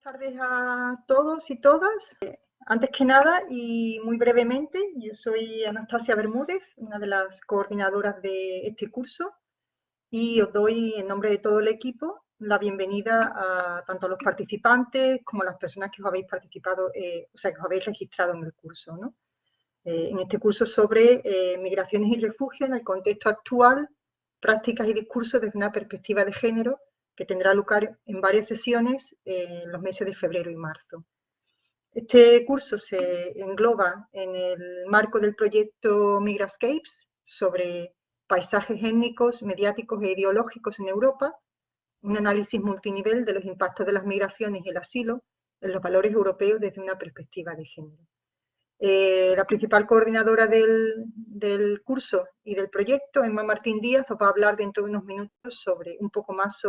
Tardes a todos y todas. Antes que nada y muy brevemente, yo soy Anastasia Bermúdez, una de las coordinadoras de este curso, y os doy en nombre de todo el equipo la bienvenida a tanto a los participantes como a las personas que os habéis participado, que os habéis registrado en el curso, ¿no? En este curso sobre migraciones y refugio en el contexto actual, prácticas y discursos desde una perspectiva de género, que tendrá lugar en varias sesiones en los meses de febrero y marzo. Este curso se engloba en el marco del proyecto Migrascapes sobre paisajes étnicos, mediáticos e ideológicos en Europa, un análisis multinivel de los impactos de las migraciones y el asilo en los valores europeos desde una perspectiva de género. La principal coordinadora del curso y del proyecto, Emma Martín Díaz, os va a hablar dentro de unos minutos un poco más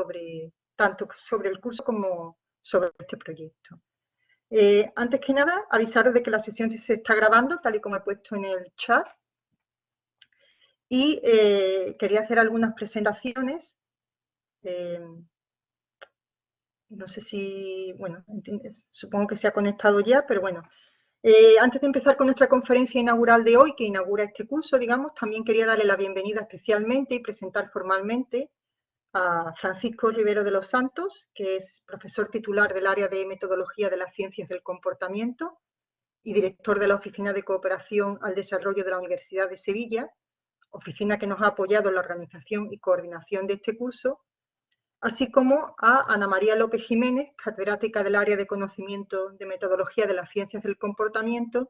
tanto sobre el curso como sobre este proyecto. Antes que nada, avisaros de que la sesión se está grabando, tal y como he puesto en el chat. Y quería hacer algunas presentaciones. No sé si, bueno, supongo que se ha conectado ya, pero bueno. Antes de empezar con nuestra conferencia inaugural de hoy, que inaugura este curso, digamos, también quería darle la bienvenida especialmente y presentar formalmente a Francisco Rivero de los Santos, que es profesor titular del área de Metodología de las Ciencias del Comportamiento y director de la Oficina de Cooperación al Desarrollo de la Universidad de Sevilla, oficina que nos ha apoyado en la organización y coordinación de este curso, así como a Ana María López Jiménez, catedrática del área de Conocimiento de Metodología de las Ciencias del Comportamiento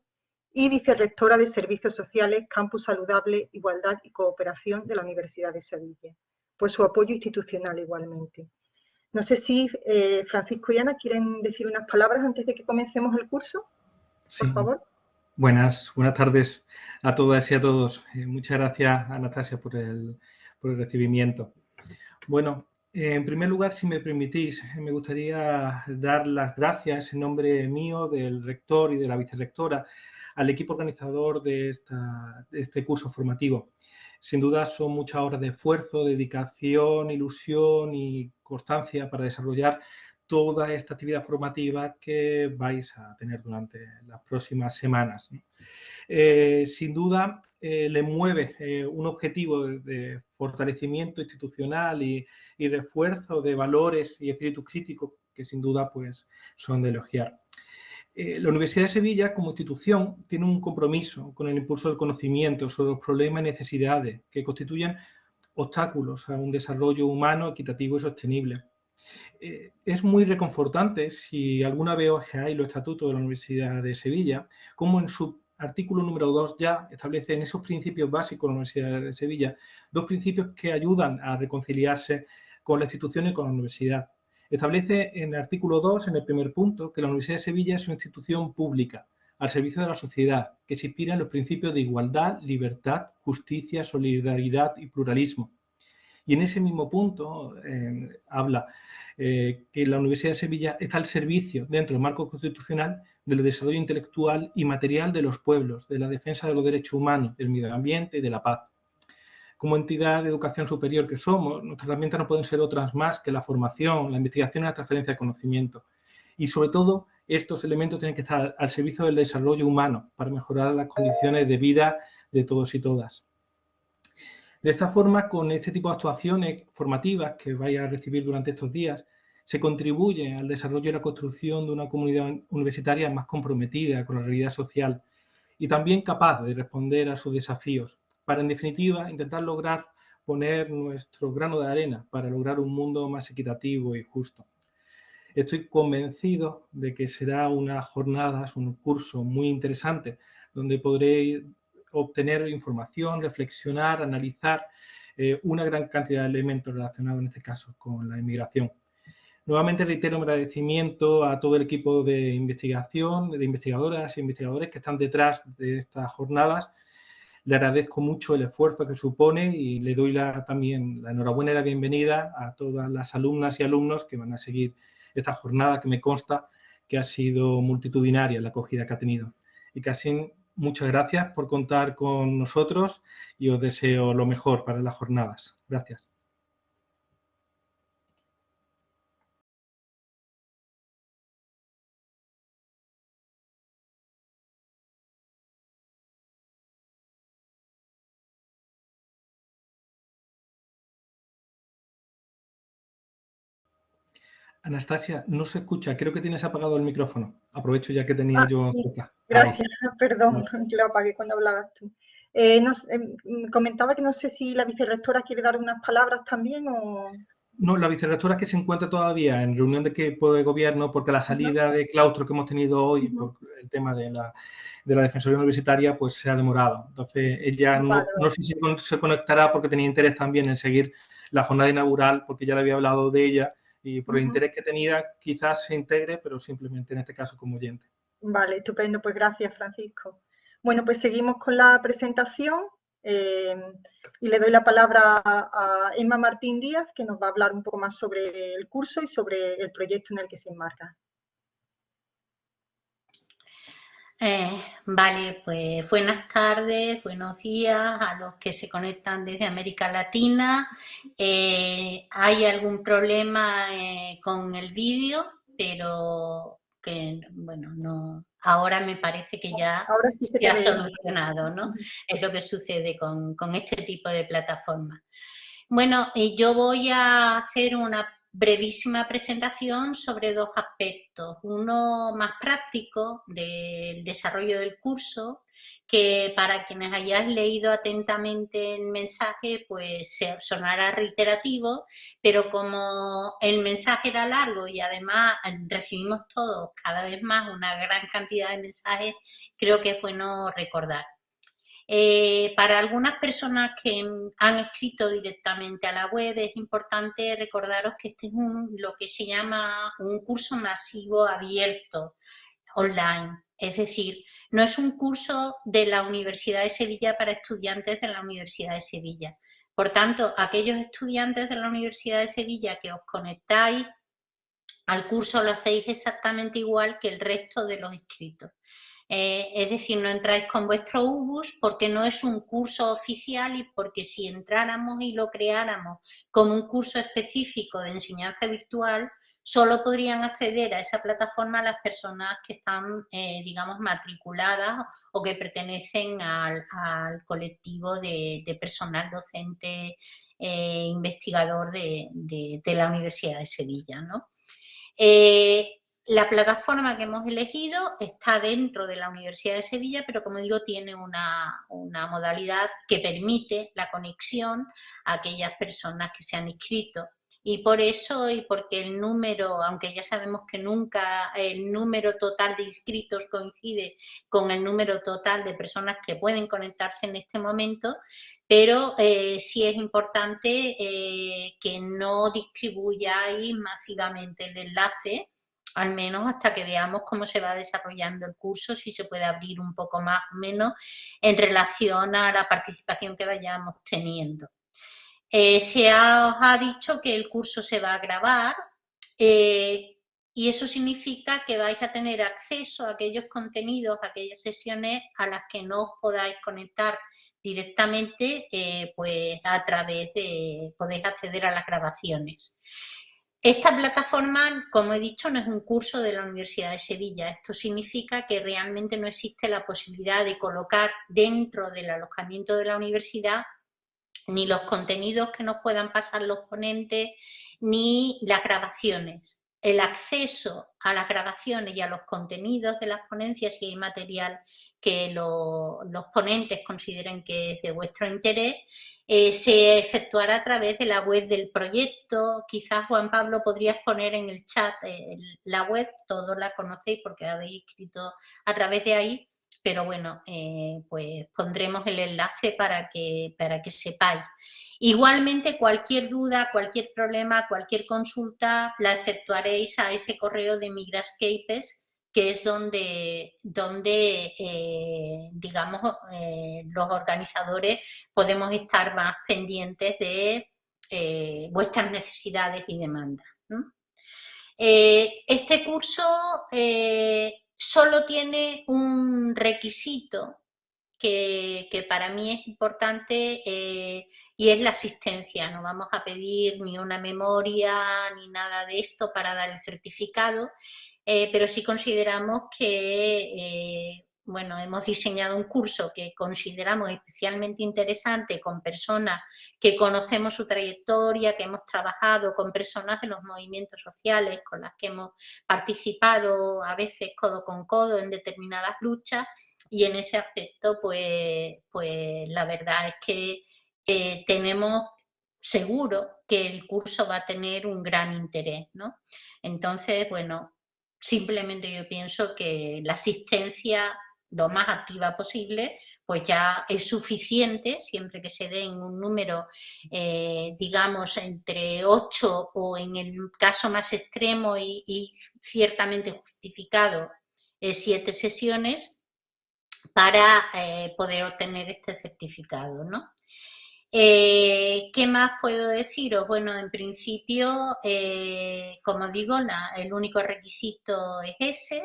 y vicerrectora de Servicios Sociales, Campus Saludable, Igualdad y Cooperación de la Universidad de Sevilla, por su apoyo institucional igualmente. No sé si Francisco y Ana quieren decir unas palabras antes de que comencemos el curso, por favor. Buenas tardes a todas y a todos. Muchas gracias, Anastasia, por el recibimiento. Bueno, en primer lugar, si me permitís, me gustaría dar las gracias en nombre mío, del rector y de la vicerrectora, al equipo organizador de este curso formativo. Sin duda son muchas horas de esfuerzo, dedicación, ilusión y constancia para desarrollar toda esta actividad formativa que vais a tener durante las próximas semanas. Sin duda le mueve un objetivo de fortalecimiento institucional y refuerzo de valores y espíritu crítico que sin duda pues, son de elogiar. La Universidad de Sevilla, como institución, tiene un compromiso con el impulso del conocimiento sobre los problemas y necesidades que constituyen obstáculos a un desarrollo humano, equitativo y sostenible. Es muy reconfortante si alguna vez ojeáis los estatutos de la Universidad de Sevilla, como en su artículo número 2 ya establece en esos principios básicos de la Universidad de Sevilla, dos principios que ayudan a reconciliarse con la institución y con la universidad. Establece en el artículo 2, en el primer punto, que la Universidad de Sevilla es una institución pública, al servicio de la sociedad, que se inspira en los principios de igualdad, libertad, justicia, solidaridad y pluralismo. Y en ese mismo punto habla que la Universidad de Sevilla está al servicio, dentro del marco constitucional, del desarrollo intelectual y material de los pueblos, de la defensa de los derechos humanos, del medio ambiente y de la paz. Como entidad de educación superior que somos, nuestras herramientas no pueden ser otras más que la formación, la investigación y la transferencia de conocimiento. Y sobre todo, estos elementos tienen que estar al servicio del desarrollo humano para mejorar las condiciones de vida de todos y todas. De esta forma, con este tipo de actuaciones formativas que vais a recibir durante estos días, se contribuye al desarrollo y la construcción de una comunidad universitaria más comprometida con la realidad social y también capaz de responder a sus desafíos, para en definitiva intentar lograr poner nuestro grano de arena para lograr un mundo más equitativo y justo. Estoy convencido de que será unas jornadas, un curso muy interesante, donde podréis obtener información, reflexionar, analizar una gran cantidad de elementos relacionados en este caso con la inmigración. Nuevamente reitero mi agradecimiento a todo el equipo de investigación, de investigadoras e investigadores que están detrás de estas jornadas. Le agradezco mucho el esfuerzo que supone y le doy también la enhorabuena y la bienvenida a todas las alumnas y alumnos que van a seguir esta jornada, que me consta que ha sido multitudinaria la acogida que ha tenido. Y casi muchas gracias por contar con nosotros y os deseo lo mejor para las jornadas. Gracias. Anastasia, no se escucha. Creo que tienes apagado el micrófono. Aprovecho ya que tenía Ah, yo sí, cerca. Ahí. gracias, perdón, Vale. que lo apagué cuando hablabas tú. Comentaba que no sé si la vicerrectora quiere dar unas palabras también o... No, la vicerrectora es que se encuentra todavía en reunión de equipo de gobierno porque la Ujú, salida de claustro que hemos tenido hoy ujú. por el tema de la Defensoría Universitaria pues se ha demorado. Entonces ella Vale, no sé si se conectará porque tenía interés también en seguir la jornada inaugural porque ya le había hablado de ella y por el vale. Ujú. interés que tenía quizás se integre, pero simplemente en este caso como oyente. Vale, estupendo, pues gracias, Francisco. Bueno, pues seguimos con la presentación eh, y le doy la palabra a Emma Martín Díaz, que nos va a hablar un poco más sobre el curso y sobre el proyecto en el que se enmarca. Vale, pues buenas tardes, buenos días a los que se conectan desde América Latina. Hay algún problema con el vídeo, pero que, bueno, no, ahora me parece que ya Ahora sí se se te ha ve. solucionado, ¿no? Es lo que sucede con este tipo de plataformas. Bueno, yo voy a hacer una brevísima presentación sobre dos aspectos. Uno más práctico del desarrollo del curso, que para quienes hayáis leído atentamente el mensaje, pues sonará reiterativo, pero como el mensaje era largo y además recibimos todos cada vez más una gran cantidad de mensajes, creo que es bueno recordar. Para algunas personas que han escrito directamente a la web es importante recordaros que este es lo que se llama un curso masivo abierto online. Es decir, no es un curso de la Universidad de Sevilla para estudiantes de la Universidad de Sevilla. Por tanto, aquellos estudiantes de la Universidad de Sevilla que os conectáis al curso lo hacéis exactamente igual que el resto de los inscritos. Es decir, no entráis con vuestro UBUS porque no es un curso oficial y porque si entráramos y lo creáramos como un curso específico de enseñanza virtual, solo podrían acceder a esa plataforma las personas que están, digamos, matriculadas o que pertenecen al colectivo de personal docente investigador de la Universidad de Sevilla, ¿no? La plataforma que hemos elegido está dentro de la Universidad de Sevilla, pero como digo, tiene una modalidad que permite la conexión a aquellas personas que se han inscrito. Y por eso, y porque el número, aunque ya sabemos que nunca el número total de inscritos coincide con el número total de personas que pueden conectarse en este momento, pero sí es importante que no distribuyáis masivamente el enlace, al menos hasta que veamos cómo se va desarrollando el curso, si se puede abrir un poco más o menos en relación a la participación que vayamos teniendo. Se os ha dicho que el curso se va a grabar y eso significa que vais a tener acceso a aquellos contenidos, a aquellas sesiones a las que no os podáis conectar directamente, pues a través de, podéis acceder a las grabaciones. Esta plataforma, como he dicho, no es un curso de la Universidad de Sevilla. Esto significa que realmente no existe la posibilidad de colocar dentro del alojamiento de la universidad ni los contenidos que nos puedan pasar los ponentes, ni las grabaciones. El acceso a las grabaciones y a los contenidos de las ponencias, si hay material que los ponentes consideren que es de vuestro interés, se efectuará a través de la web del proyecto. Quizás, Juan Pablo, podrías poner en el chat la web, todos la conocéis porque habéis escrito a través de ahí, pero bueno, pues pondremos el enlace para que sepáis. Igualmente, cualquier duda, cualquier problema, cualquier consulta, la efectuaréis a ese correo de Migrascapes, que es donde digamos, los organizadores podemos estar más pendientes de vuestras necesidades y demandas, ¿no? Este curso solo tiene un requisito que para mí es importante y es la asistencia. No vamos a pedir ni una memoria ni nada de esto para dar el certificado, pero sí consideramos que bueno, hemos diseñado un curso que consideramos especialmente interesante con personas que conocemos su trayectoria, que hemos trabajado con personas de los movimientos sociales, con las que hemos participado a veces codo con codo en determinadas luchas, y en ese aspecto, pues la verdad es que tenemos seguro que el curso va a tener un gran interés, ¿no? Entonces, bueno, simplemente yo pienso que la asistencia lo más activa posible, pues ya es suficiente, siempre que se den un número, digamos, entre 8 o en el caso más extremo y ciertamente justificado, 7 sesiones para poder obtener este certificado, ¿no? ¿Qué más puedo deciros? Bueno, en principio, como digo, el único requisito es ese.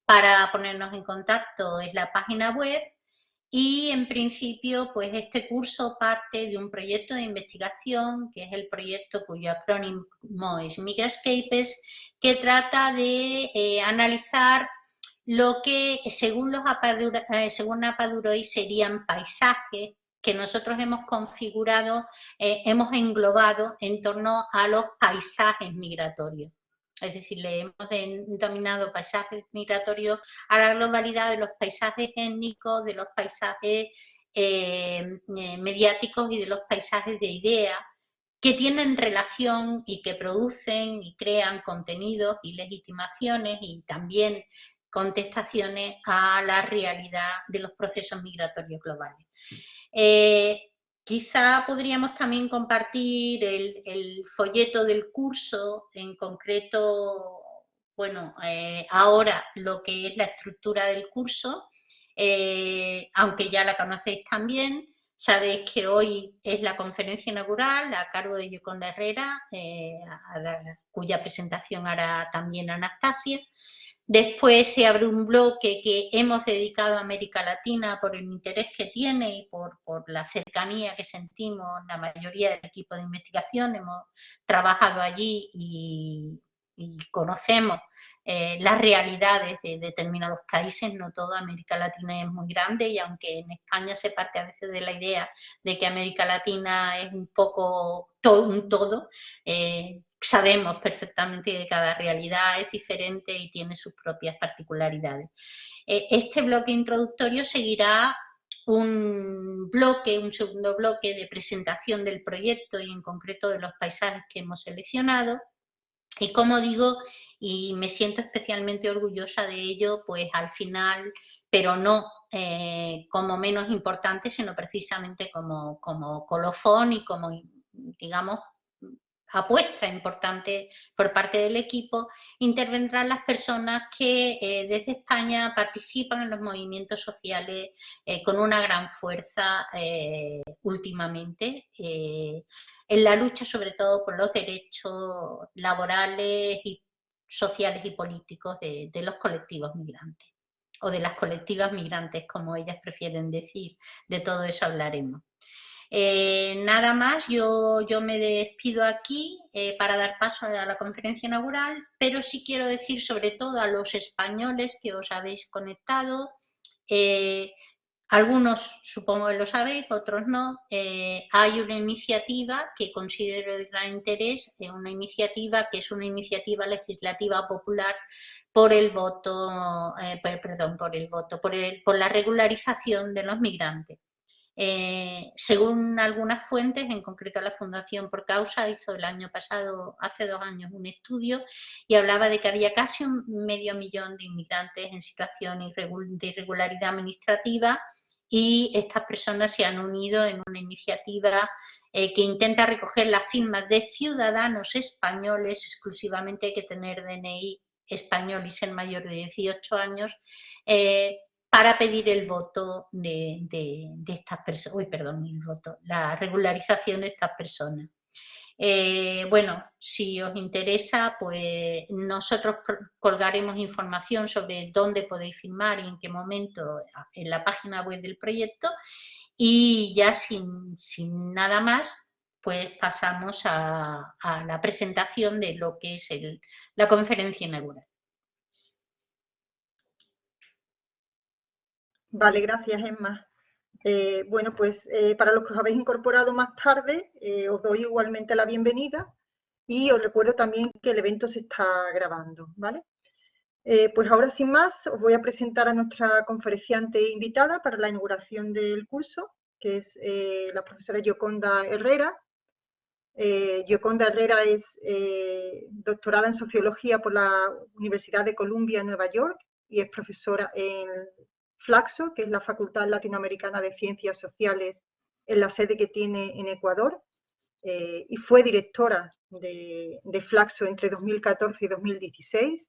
Para ponernos en contacto es la página web y en principio pues este curso parte de un proyecto de investigación que es el proyecto cuyo acrónimo es Migrascapes, que trata de analizar lo que según Apaduroy serían paisajes que nosotros hemos configurado, hemos englobado en torno a los paisajes migratorios. Es decir, le hemos denominado paisajes migratorios a la globalidad de los paisajes étnicos, de los paisajes mediáticos y de los paisajes de ideas que tienen relación y que producen y crean contenidos y legitimaciones y también contestaciones a la realidad de los procesos migratorios globales. Quizá podríamos también compartir el folleto del curso, en concreto, bueno, ahora lo que es la estructura del curso, aunque ya la conocéis también. Sabéis que hoy es la conferencia inaugural a cargo de Yoconda Herrera, cuya presentación hará también Anastasia. Después se abre un bloque que hemos dedicado a América Latina por el interés que tiene y por la cercanía que sentimos la mayoría del equipo de investigación. Hemos trabajado allí y conocemos las realidades de determinados países. No toda América Latina es muy grande y aunque en España se parte a veces de la idea de que América Latina es un poco un todo, sabemos perfectamente que cada realidad es diferente y tiene sus propias particularidades. Este bloque introductorio seguirá un segundo bloque de presentación del proyecto y en concreto de los paisajes que hemos seleccionado. Y como digo, y me siento especialmente orgullosa de ello, pues al final, pero no como menos importante, sino precisamente como colofón y como, digamos, apuesta importante por parte del equipo, intervendrán las personas que desde España participan en los movimientos sociales con una gran fuerza últimamente, en la lucha sobre todo por los derechos laborales y sociales y políticos de los colectivos migrantes, o de las colectivas migrantes, como ellas prefieren decir. De todo eso hablaremos. Nada más, yo me despido aquí para dar paso a la conferencia inaugural, pero sí quiero decir sobre todo a los españoles que os habéis conectado, algunos supongo que lo sabéis, otros no, hay una iniciativa que considero de gran interés, una iniciativa que es una iniciativa legislativa popular por el voto, por la regularización de los migrantes. Según algunas fuentes, en concreto la Fundación Por Causa hizo el año pasado, hace 2 años, un estudio y hablaba de que había casi 500.000 de inmigrantes en situación de irregularidad administrativa y estas personas se han unido en una iniciativa que intenta recoger las firmas de ciudadanos españoles, exclusivamente hay que tener DNI español y ser mayor de 18 años, para pedir el voto de estas personas, la regularización de estas personas. Bueno, si os interesa, pues nosotros colgaremos información sobre dónde podéis firmar y en qué momento en la página web del proyecto, y ya sin nada más, pues pasamos a la presentación de lo que es la conferencia inaugural. Vale, gracias, Emma. Bueno, pues para los que os habéis incorporado más tarde, os doy igualmente la bienvenida y os recuerdo también que el evento se está grabando, ¿vale? Pues ahora sin más os voy a presentar a nuestra conferenciante invitada para la inauguración del curso, que es la profesora Gioconda Herrera. Gioconda Herrera es doctorada en Sociología por la Universidad de Columbia en Nueva York y es profesora en Flaxo, que es la Facultad Latinoamericana de Ciencias Sociales, en la sede que tiene en Ecuador, y fue directora de Flaxo entre 2014 y 2016.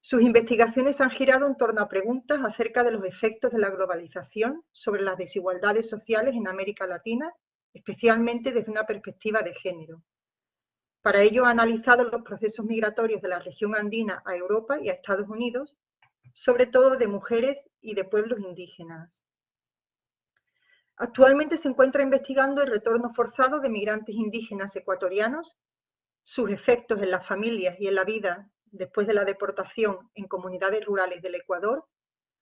Sus investigaciones han girado en torno a preguntas acerca de los efectos de la globalización sobre las desigualdades sociales en América Latina, especialmente desde una perspectiva de género. Para ello ha analizado los procesos migratorios de la región andina a Europa y a Estados Unidos, sobre todo de mujeres y de pueblos indígenas. Actualmente se encuentra investigando el retorno forzado de migrantes indígenas ecuatorianos, sus efectos en las familias y en la vida después de la deportación en comunidades rurales del Ecuador,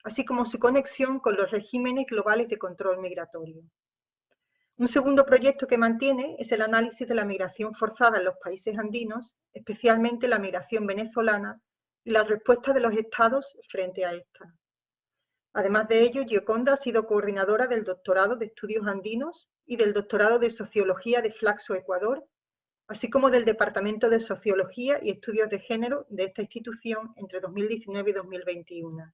así como su conexión con los regímenes globales de control migratorio. Un segundo proyecto que mantiene es el análisis de la migración forzada en los países andinos, especialmente la migración venezolana y la respuesta de los estados frente a esta. Además de ello, Gioconda ha sido coordinadora del doctorado de Estudios Andinos y del doctorado de Sociología de Flaxo, Ecuador, así como del Departamento de Sociología y Estudios de Género de esta institución entre 2019 y 2021.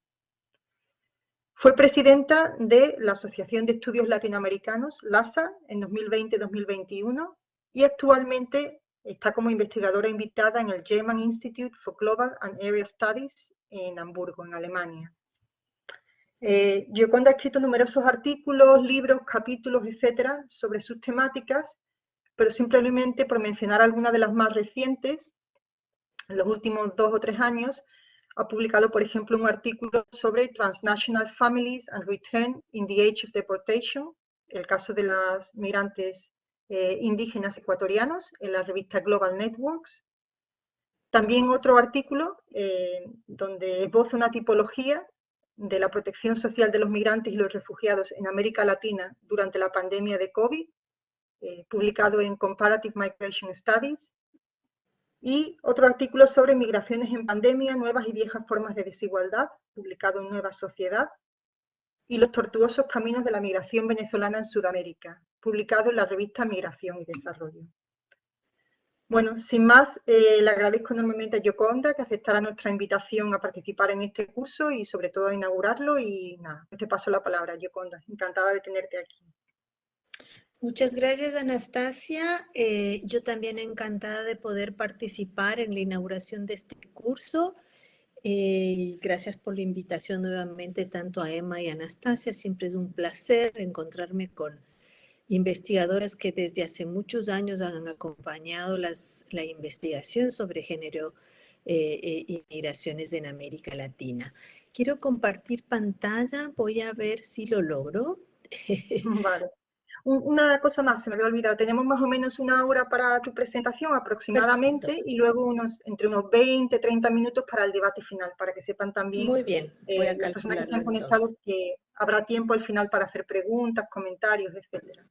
Fue presidenta de la Asociación de Estudios Latinoamericanos, LASA, en 2020-2021 y actualmente está como investigadora invitada en el German Institute for Global and Area Studies en Hamburgo, en Alemania. Gioconda ha escrito numerosos artículos, libros, capítulos, etcétera, sobre sus temáticas, pero simplemente por mencionar algunas de las más recientes, en los últimos 2 o 3 años, ha publicado, por ejemplo, un artículo sobre Transnational Families and Return in the Age of Deportation, el caso de las migrantes indígenas ecuatorianos, en la revista Global Networks. También otro artículo donde esboza una tipología de la protección social de los migrantes y los refugiados en América Latina durante la pandemia de COVID, publicado en Comparative Migration Studies, y otro artículo sobre migraciones en pandemia, nuevas y viejas formas de desigualdad, publicado en Nueva Sociedad, y los tortuosos caminos de la migración venezolana en Sudamérica, publicado en la revista Migración y Desarrollo. Bueno, sin más, le agradezco enormemente a Gioconda que aceptara nuestra invitación a participar en este curso y sobre todo a inaugurarlo, y nada, te paso la palabra, Gioconda, encantada de tenerte aquí. Muchas gracias, Anastasia. Yo también encantada de poder participar en la inauguración de este curso. Gracias por la invitación nuevamente tanto a Emma y a Anastasia. Siempre es un placer encontrarme con investigadoras que desde hace muchos años han acompañado la investigación sobre género y migraciones en América Latina. Quiero compartir pantalla. Voy a ver si lo logro. Vale. Una cosa más, se me había olvidado, tenemos más o menos 1 hora para tu presentación aproximadamente. Perfecto. Y luego entre unos 20, 30 minutos para el debate final, para que sepan también. Muy bien, voy a las personas que se han conectado que habrá tiempo al final para hacer preguntas, comentarios, etcétera.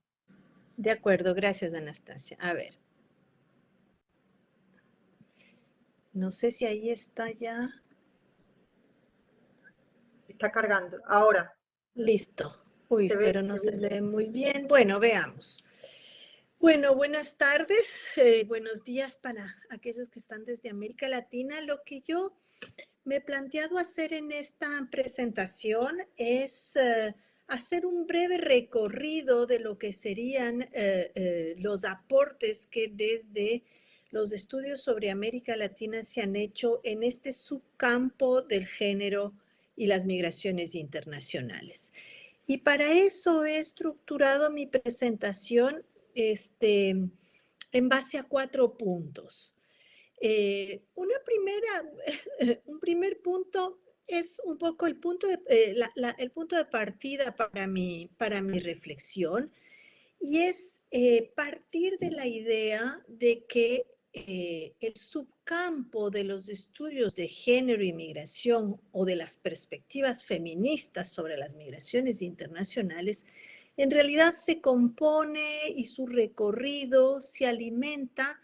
De acuerdo, gracias, Anastasia. A ver. No sé si ahí está ya. Está cargando, ahora. Listo. Uy, pero no se lee muy bien. Bueno, veamos. Bueno, buenas tardes, buenos días para aquellos que están desde América Latina. Lo que yo me he planteado hacer en esta presentación es hacer un breve recorrido de lo que serían los aportes que desde los estudios sobre América Latina se han hecho en este subcampo del género y las migraciones internacionales. Y para eso he estructurado mi presentación en base a 4 puntos. Un primer punto es un poco el punto de partida para mi reflexión, y es partir de la idea de que el subcampo de los estudios de género y migración o de las perspectivas feministas sobre las migraciones internacionales en realidad se compone y su recorrido se alimenta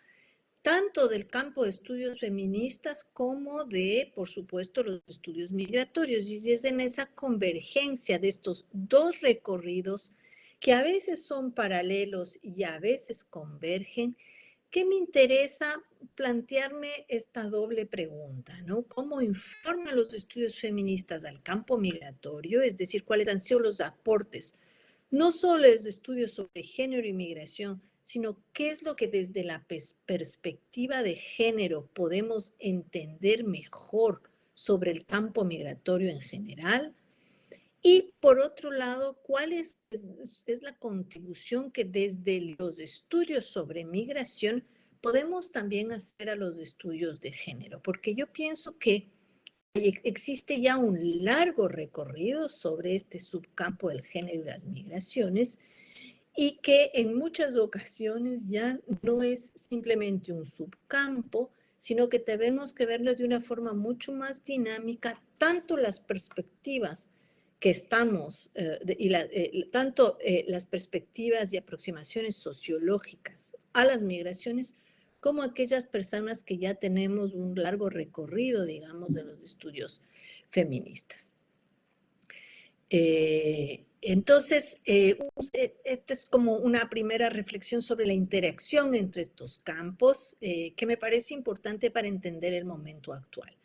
tanto del campo de estudios feministas como de, por supuesto, los estudios migratorios. Y es en esa convergencia de estos dos recorridos, que a veces son paralelos y a veces convergen, que me interesa plantearme esta doble pregunta, ¿no? ¿Cómo informan los estudios feministas al campo migratorio? Es decir, ¿cuáles han sido los aportes? No solo los estudios sobre género y migración, sino qué es lo que desde la perspectiva de género podemos entender mejor sobre el campo migratorio en general. Y por otro lado, ¿cuál es la contribución que desde los estudios sobre migración podemos también hacer a los estudios de género? Porque yo pienso que existe ya un largo recorrido sobre este subcampo del género y las migraciones y que en muchas ocasiones ya no es simplemente un subcampo, sino que tenemos que verlo de una forma mucho más dinámica, tanto las perspectivas que estamos, tanto las perspectivas y aproximaciones sociológicas a las migraciones, como aquellas personas que ya tenemos un largo recorrido, digamos, de los estudios feministas. Entonces, esta es como una primera reflexión sobre la interacción entre estos campos, que me parece importante para entender el momento actual.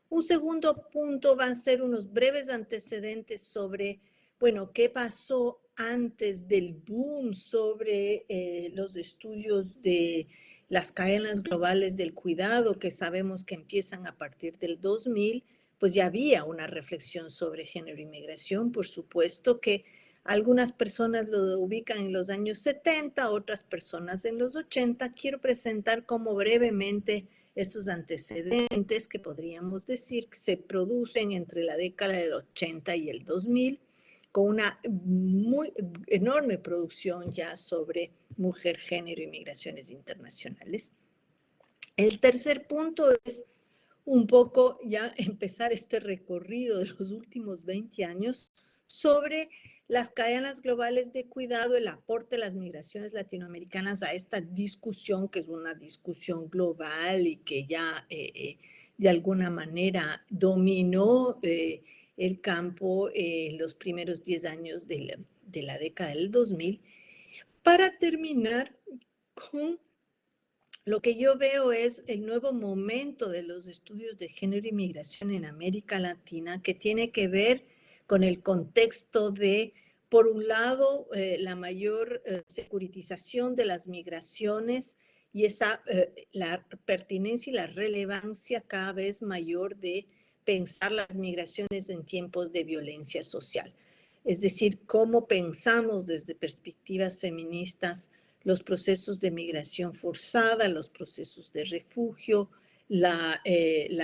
Un segundo punto va a ser unos breves antecedentes sobre, bueno, qué pasó antes del boom sobre los estudios de las cadenas globales del cuidado, que sabemos que empiezan a partir del 2000, pues ya había una reflexión sobre género y migración, por supuesto que algunas personas lo ubican en los años 70, otras personas en los 80. Quiero presentar como brevemente esos antecedentes que podríamos decir que se producen entre la década del 80 y el 2000, con una muy enorme producción ya sobre mujer, género y migraciones internacionales. El tercer punto es un poco ya empezar este recorrido de los últimos 20 años sobre las cadenas globales de cuidado, el aporte de las migraciones latinoamericanas a esta discusión, que es una discusión global y que ya de alguna manera dominó el campo los primeros 10 años de la década del 2000, para terminar con lo que yo veo es el nuevo momento de los estudios de género y migración en América Latina, que tiene que ver con el contexto de, por un lado, la mayor securitización de las migraciones y la pertinencia y la relevancia cada vez mayor de pensar las migraciones en tiempos de violencia social. Es decir, cómo pensamos desde perspectivas feministas los procesos de migración forzada, los procesos de refugio, la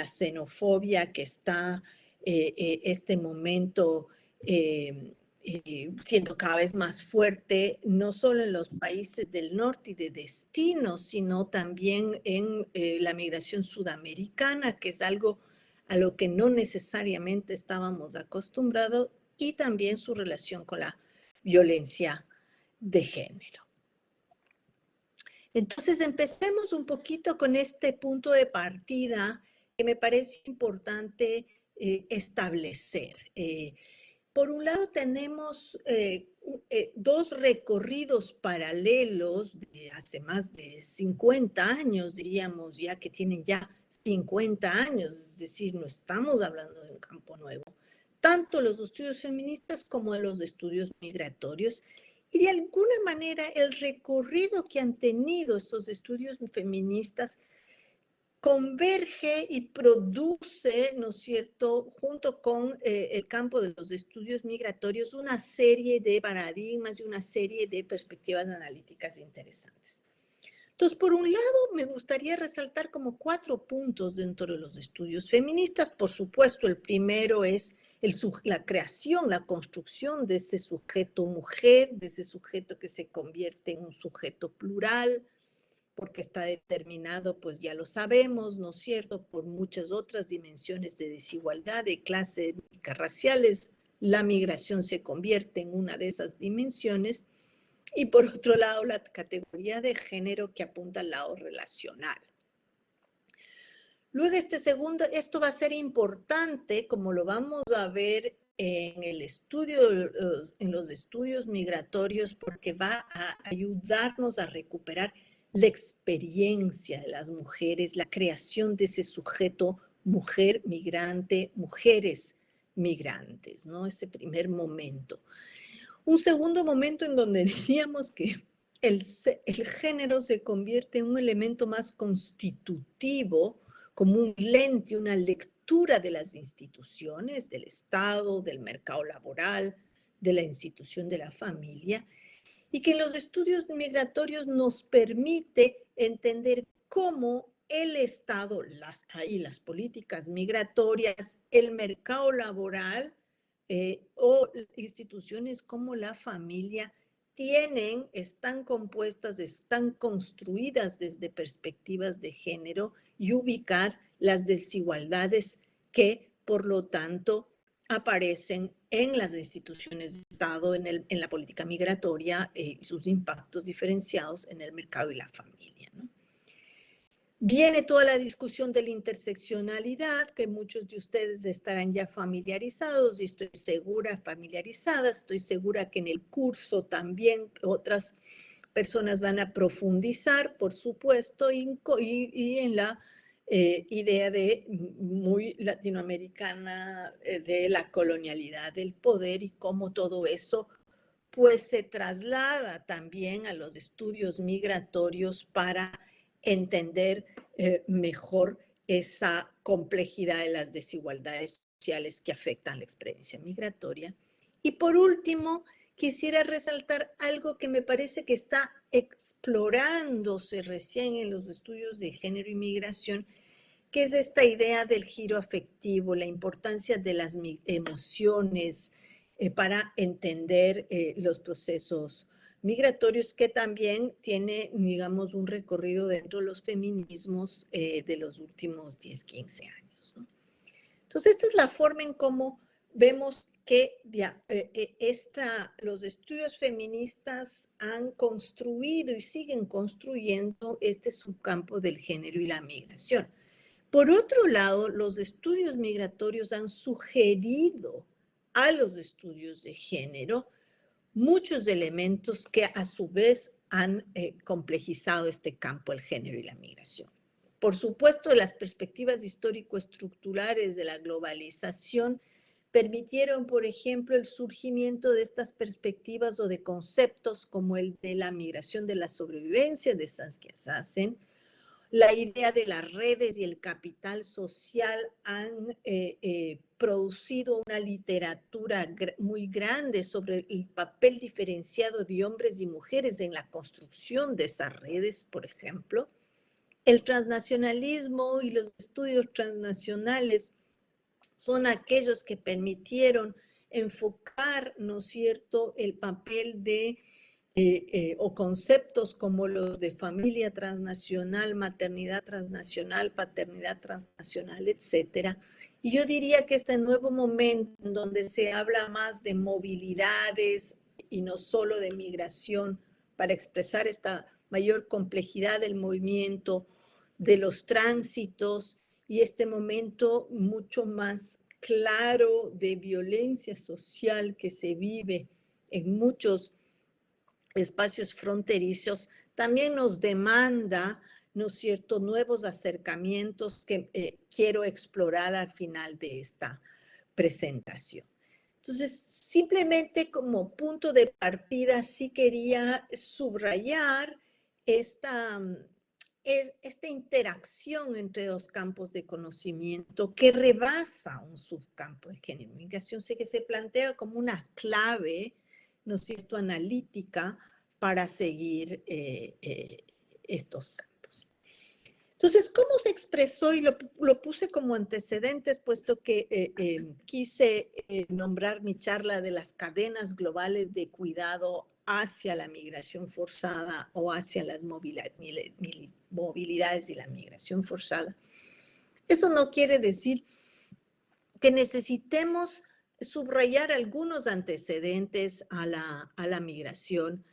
xenofobia que está este momento siendo cada vez más fuerte, no solo en los países del norte y de destino, sino también en la migración sudamericana, que es algo a lo que no necesariamente estábamos acostumbrados, y también su relación con la violencia de género. Entonces, empecemos un poquito con este punto de partida que me parece importante establecer. Por un lado, tenemos dos recorridos paralelos de hace más de 50 años, diríamos, ya que tienen ya 50 años, es decir, no estamos hablando de un campo nuevo. Tanto los estudios feministas como los estudios migratorios. Y de alguna manera el recorrido que han tenido estos estudios feministas converge y produce, ¿no es cierto?, junto con el campo de los estudios migratorios, una serie de paradigmas y una serie de perspectivas analíticas interesantes. Entonces, por un lado, me gustaría resaltar como 4 puntos dentro de los estudios feministas. Por supuesto, el primero es la creación, la construcción de ese sujeto mujer, de ese sujeto que se convierte en un sujeto plural, porque está determinado, pues ya lo sabemos, ¿no es cierto?, por muchas otras dimensiones de desigualdad, de clase étnica, raciales. La migración se convierte en una de esas dimensiones. Y por otro lado, la categoría de género que apunta al lado relacional. Luego esto va a ser importante, como lo vamos a ver en el estudio, en los estudios migratorios, porque va a ayudarnos a recuperar la experiencia de las mujeres, la creación de ese sujeto mujer migrante, mujeres migrantes, ¿no? Ese primer momento. Un segundo momento en donde diríamos que el género se convierte en un elemento más constitutivo, como un lente, una lectura de las instituciones, del Estado, del mercado laboral, de la institución de la familia, y que en los estudios migratorios nos permite entender cómo el Estado, las políticas migratorias, el mercado laboral o instituciones como la familia están compuestas, están construidas desde perspectivas de género y ubicar las desigualdades que, por lo tanto, aparecen en las instituciones de Estado, en la política migratoria y sus impactos diferenciados en el mercado y la familia, ¿no? Viene toda la discusión de la interseccionalidad, que muchos de ustedes estarán ya familiarizados y estoy segura que en el curso también otras personas van a profundizar, por supuesto, y en la idea muy latinoamericana de la colonialidad del poder y cómo todo eso pues se traslada también a los estudios migratorios para entender mejor esa complejidad de las desigualdades sociales que afectan la experiencia migratoria. Y por último, quisiera resaltar algo que me parece que está explorándose recién en los estudios de género y migración, que es esta idea del giro afectivo, la importancia de las emociones para entender los procesos migratorios, que también tiene, digamos, un recorrido dentro de los feminismos de los últimos 10, 15 años, ¿no? Entonces, esta es la forma en cómo vemos que los estudios feministas han construido y siguen construyendo este subcampo del género y la migración. Por otro lado, los estudios migratorios han sugerido a los estudios de género muchos elementos que a su vez han complejizado este campo, el género y la migración. Por supuesto, las perspectivas histórico-estructurales de la globalización permitieron, por ejemplo, el surgimiento de estas perspectivas o de conceptos como el de la migración de la sobrevivencia de Saskia Sassen. La idea de las redes y el capital social han producido una literatura muy grande sobre el papel diferenciado de hombres y mujeres en la construcción de esas redes, por ejemplo. El transnacionalismo y los estudios transnacionales son aquellos que permitieron enfocar, ¿no es cierto?, el papel de o conceptos como los de familia transnacional, maternidad transnacional, paternidad transnacional, etcétera. Y yo diría que este nuevo momento en donde se habla más de movilidades y no solo de migración para expresar esta mayor complejidad del movimiento, de los tránsitos y este momento mucho más claro de violencia social que se vive en muchos espacios fronterizos, también nos demanda, ¿no es cierto?, nuevos acercamientos que quiero explorar al final de esta presentación. Entonces, simplemente como punto de partida, sí quería subrayar esta interacción entre dos campos de conocimiento que rebasa un subcampo de género y migración, sé que se plantea como una clave, ¿no es cierto?, analítica para seguir estos campos. Entonces, ¿cómo se expresó? Y lo puse como antecedentes, puesto que quise nombrar mi charla de las cadenas globales de cuidado hacia la migración forzada o hacia las movilidades y la migración forzada. Eso no quiere decir que necesitemos subrayar algunos antecedentes a la migración,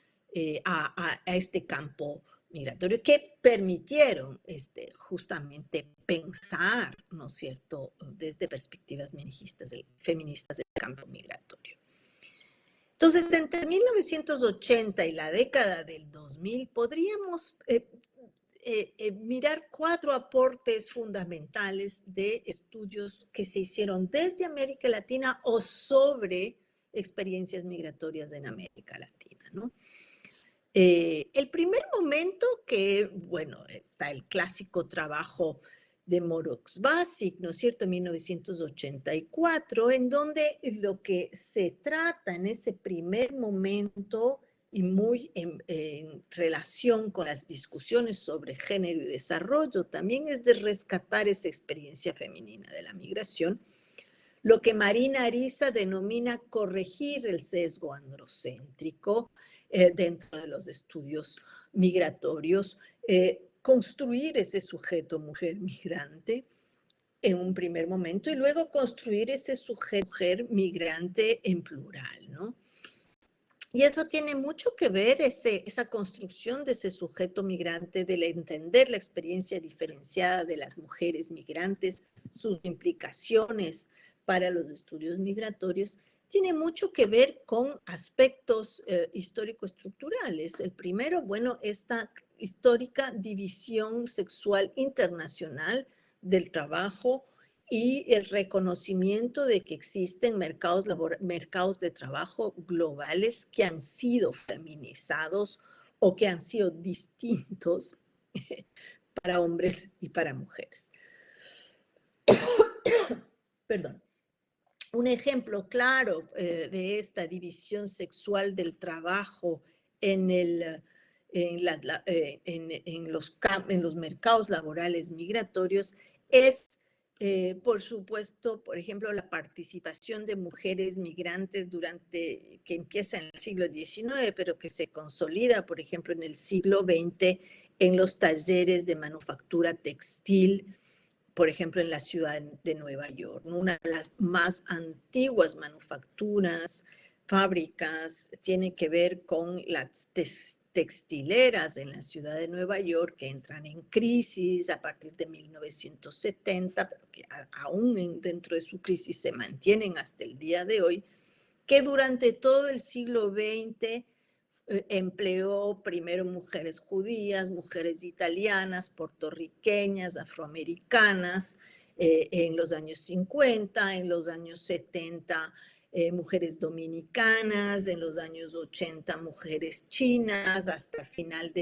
a este campo migratorio, que permitieron justamente pensar, ¿no es cierto?, desde perspectivas feministas del campo migratorio. Entonces, entre 1980 y la década del 2000, podríamos mirar 4 aportes fundamentales de estudios que se hicieron desde América Latina o sobre experiencias migratorias en América Latina, ¿no? El primer momento que, bueno, está el clásico trabajo de Morox-Basic, ¿no es cierto?, en 1984, en donde lo que se trata en ese primer momento y muy en relación con las discusiones sobre género y desarrollo, también es de rescatar esa experiencia femenina de la migración, lo que Marina Ariza denomina corregir el sesgo androcéntrico dentro de los estudios migratorios, construir ese sujeto mujer migrante en un primer momento y luego construir ese sujeto mujer migrante en plural, ¿no? Y eso tiene mucho que ver, esa construcción de ese sujeto migrante, del entender la experiencia diferenciada de las mujeres migrantes, sus implicaciones para los estudios migratorios, tiene mucho que ver con aspectos histórico-estructurales. El primero, bueno, esta histórica división sexual internacional del trabajo y el reconocimiento de que existen mercados de trabajo globales que han sido feminizados o que han sido distintos para hombres y para mujeres. Perdón. Un ejemplo claro de esta división sexual del trabajo en los mercados laborales migratorios es, por supuesto, por ejemplo, la participación de mujeres migrantes que empieza en el siglo XIX, pero que se consolida, por ejemplo, en el siglo XX en los talleres de manufactura textil, por ejemplo, en la ciudad de Nueva York, ¿no? Una de las más antiguas manufacturas, fábricas, tiene que ver con las textileras en la ciudad de Nueva York, que entran en crisis a partir de 1970, pero que aún dentro de su crisis se mantienen hasta el día de hoy, que durante todo el siglo XX empleó primero mujeres judías, mujeres italianas, puertorriqueñas, afroamericanas, en los años 50, en los años 70, mujeres dominicanas, en los años 80, mujeres chinas, hasta el final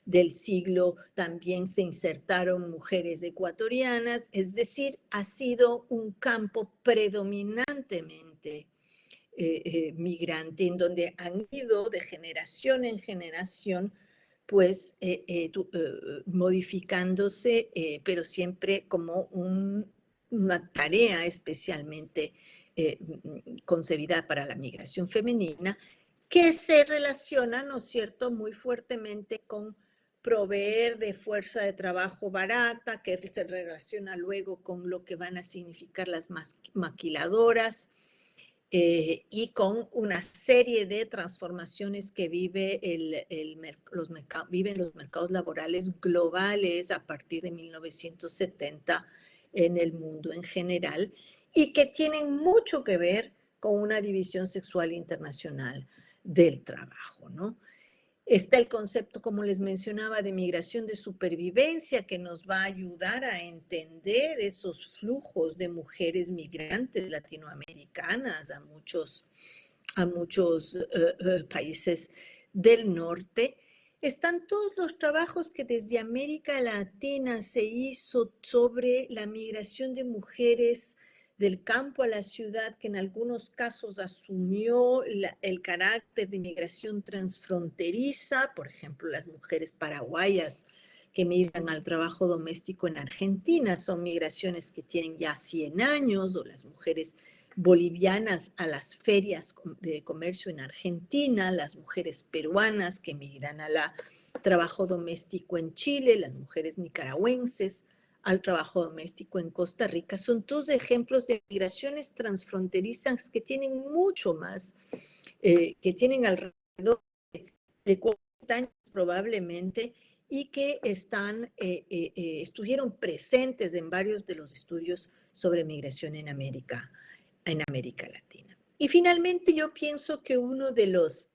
del siglo también se insertaron mujeres ecuatorianas, es decir, ha sido un campo predominantemente migrante, en donde han ido de generación en generación, pues modificándose, pero siempre como una tarea especialmente concebida para la migración femenina, que se relaciona, ¿no es cierto?, muy fuertemente con proveer de fuerza de trabajo barata, que se relaciona luego con lo que van a significar las maquiladoras, y con una serie de transformaciones que viven los mercados laborales globales a partir de 1970 en el mundo en general, y que tienen mucho que ver con una división sexual internacional del trabajo, ¿no? Está el concepto, como les mencionaba, de migración de supervivencia, que nos va a ayudar a entender esos flujos de mujeres migrantes latinoamericanas a muchos países del norte. Están todos los trabajos que desde América Latina se hizo sobre la migración de mujeres del campo a la ciudad, que en algunos casos asumió el carácter de migración transfronteriza, por ejemplo, las mujeres paraguayas que migran al trabajo doméstico en Argentina, son migraciones que tienen ya 100 años, o las mujeres bolivianas a las ferias de comercio en Argentina, las mujeres peruanas que emigran al trabajo doméstico en Chile, las mujeres nicaragüenses al trabajo doméstico en Costa Rica. Son todos ejemplos de migraciones transfronterizas que tienen mucho más, que tienen alrededor de 40 años probablemente, y que estuvieron presentes en varios de los estudios sobre migración en América Latina. Y finalmente yo pienso que uno de los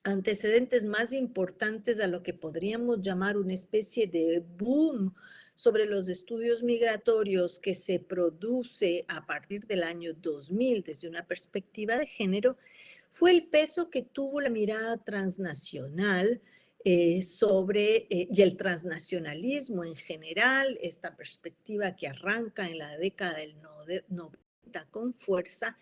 antecedentes más importantes a lo que podríamos llamar una especie de boom sobre los estudios migratorios que se produce a partir del año 2000 desde una perspectiva de género, fue el peso que tuvo la mirada transnacional y el transnacionalismo en general, esta perspectiva que arranca en la década del 90 con fuerza,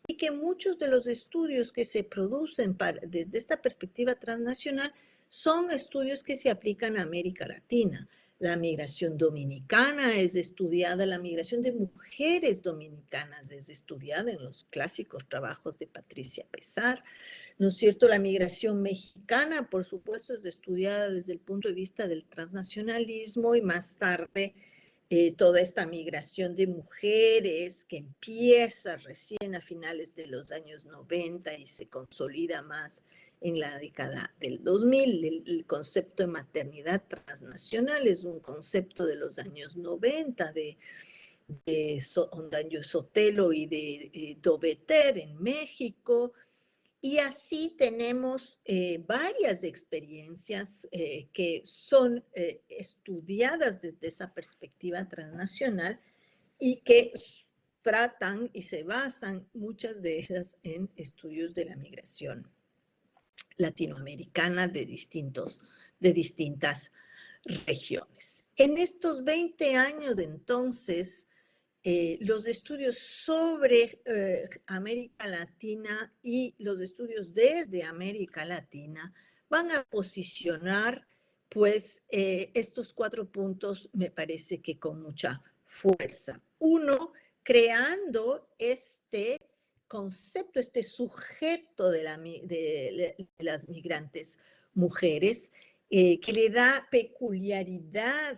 y que muchos de los estudios que se producen desde esta perspectiva transnacional son estudios que se aplican a América Latina. La migración dominicana es estudiada, la migración de mujeres dominicanas es estudiada en los clásicos trabajos de Patricia Pesar, ¿no es cierto? La migración mexicana, por supuesto, es estudiada desde el punto de vista del transnacionalismo, y más tarde toda esta migración de mujeres que empieza recién a finales de los años 90 y se consolida más en la década del 2000. El concepto de maternidad transnacional es un concepto de los años 90 de Ondaño Sotelo y de Doveter en México. Y así tenemos varias experiencias que son estudiadas desde esa perspectiva transnacional y que tratan y se basan muchas de ellas en estudios de la migración latinoamericana de distintas regiones. En estos 20 años, entonces, los estudios sobre América Latina y los estudios desde América Latina van a posicionar, pues, estos 4 puntos, me parece que con mucha fuerza. Uno, creando este concepto, este sujeto de las migrantes mujeres, que le da peculiaridad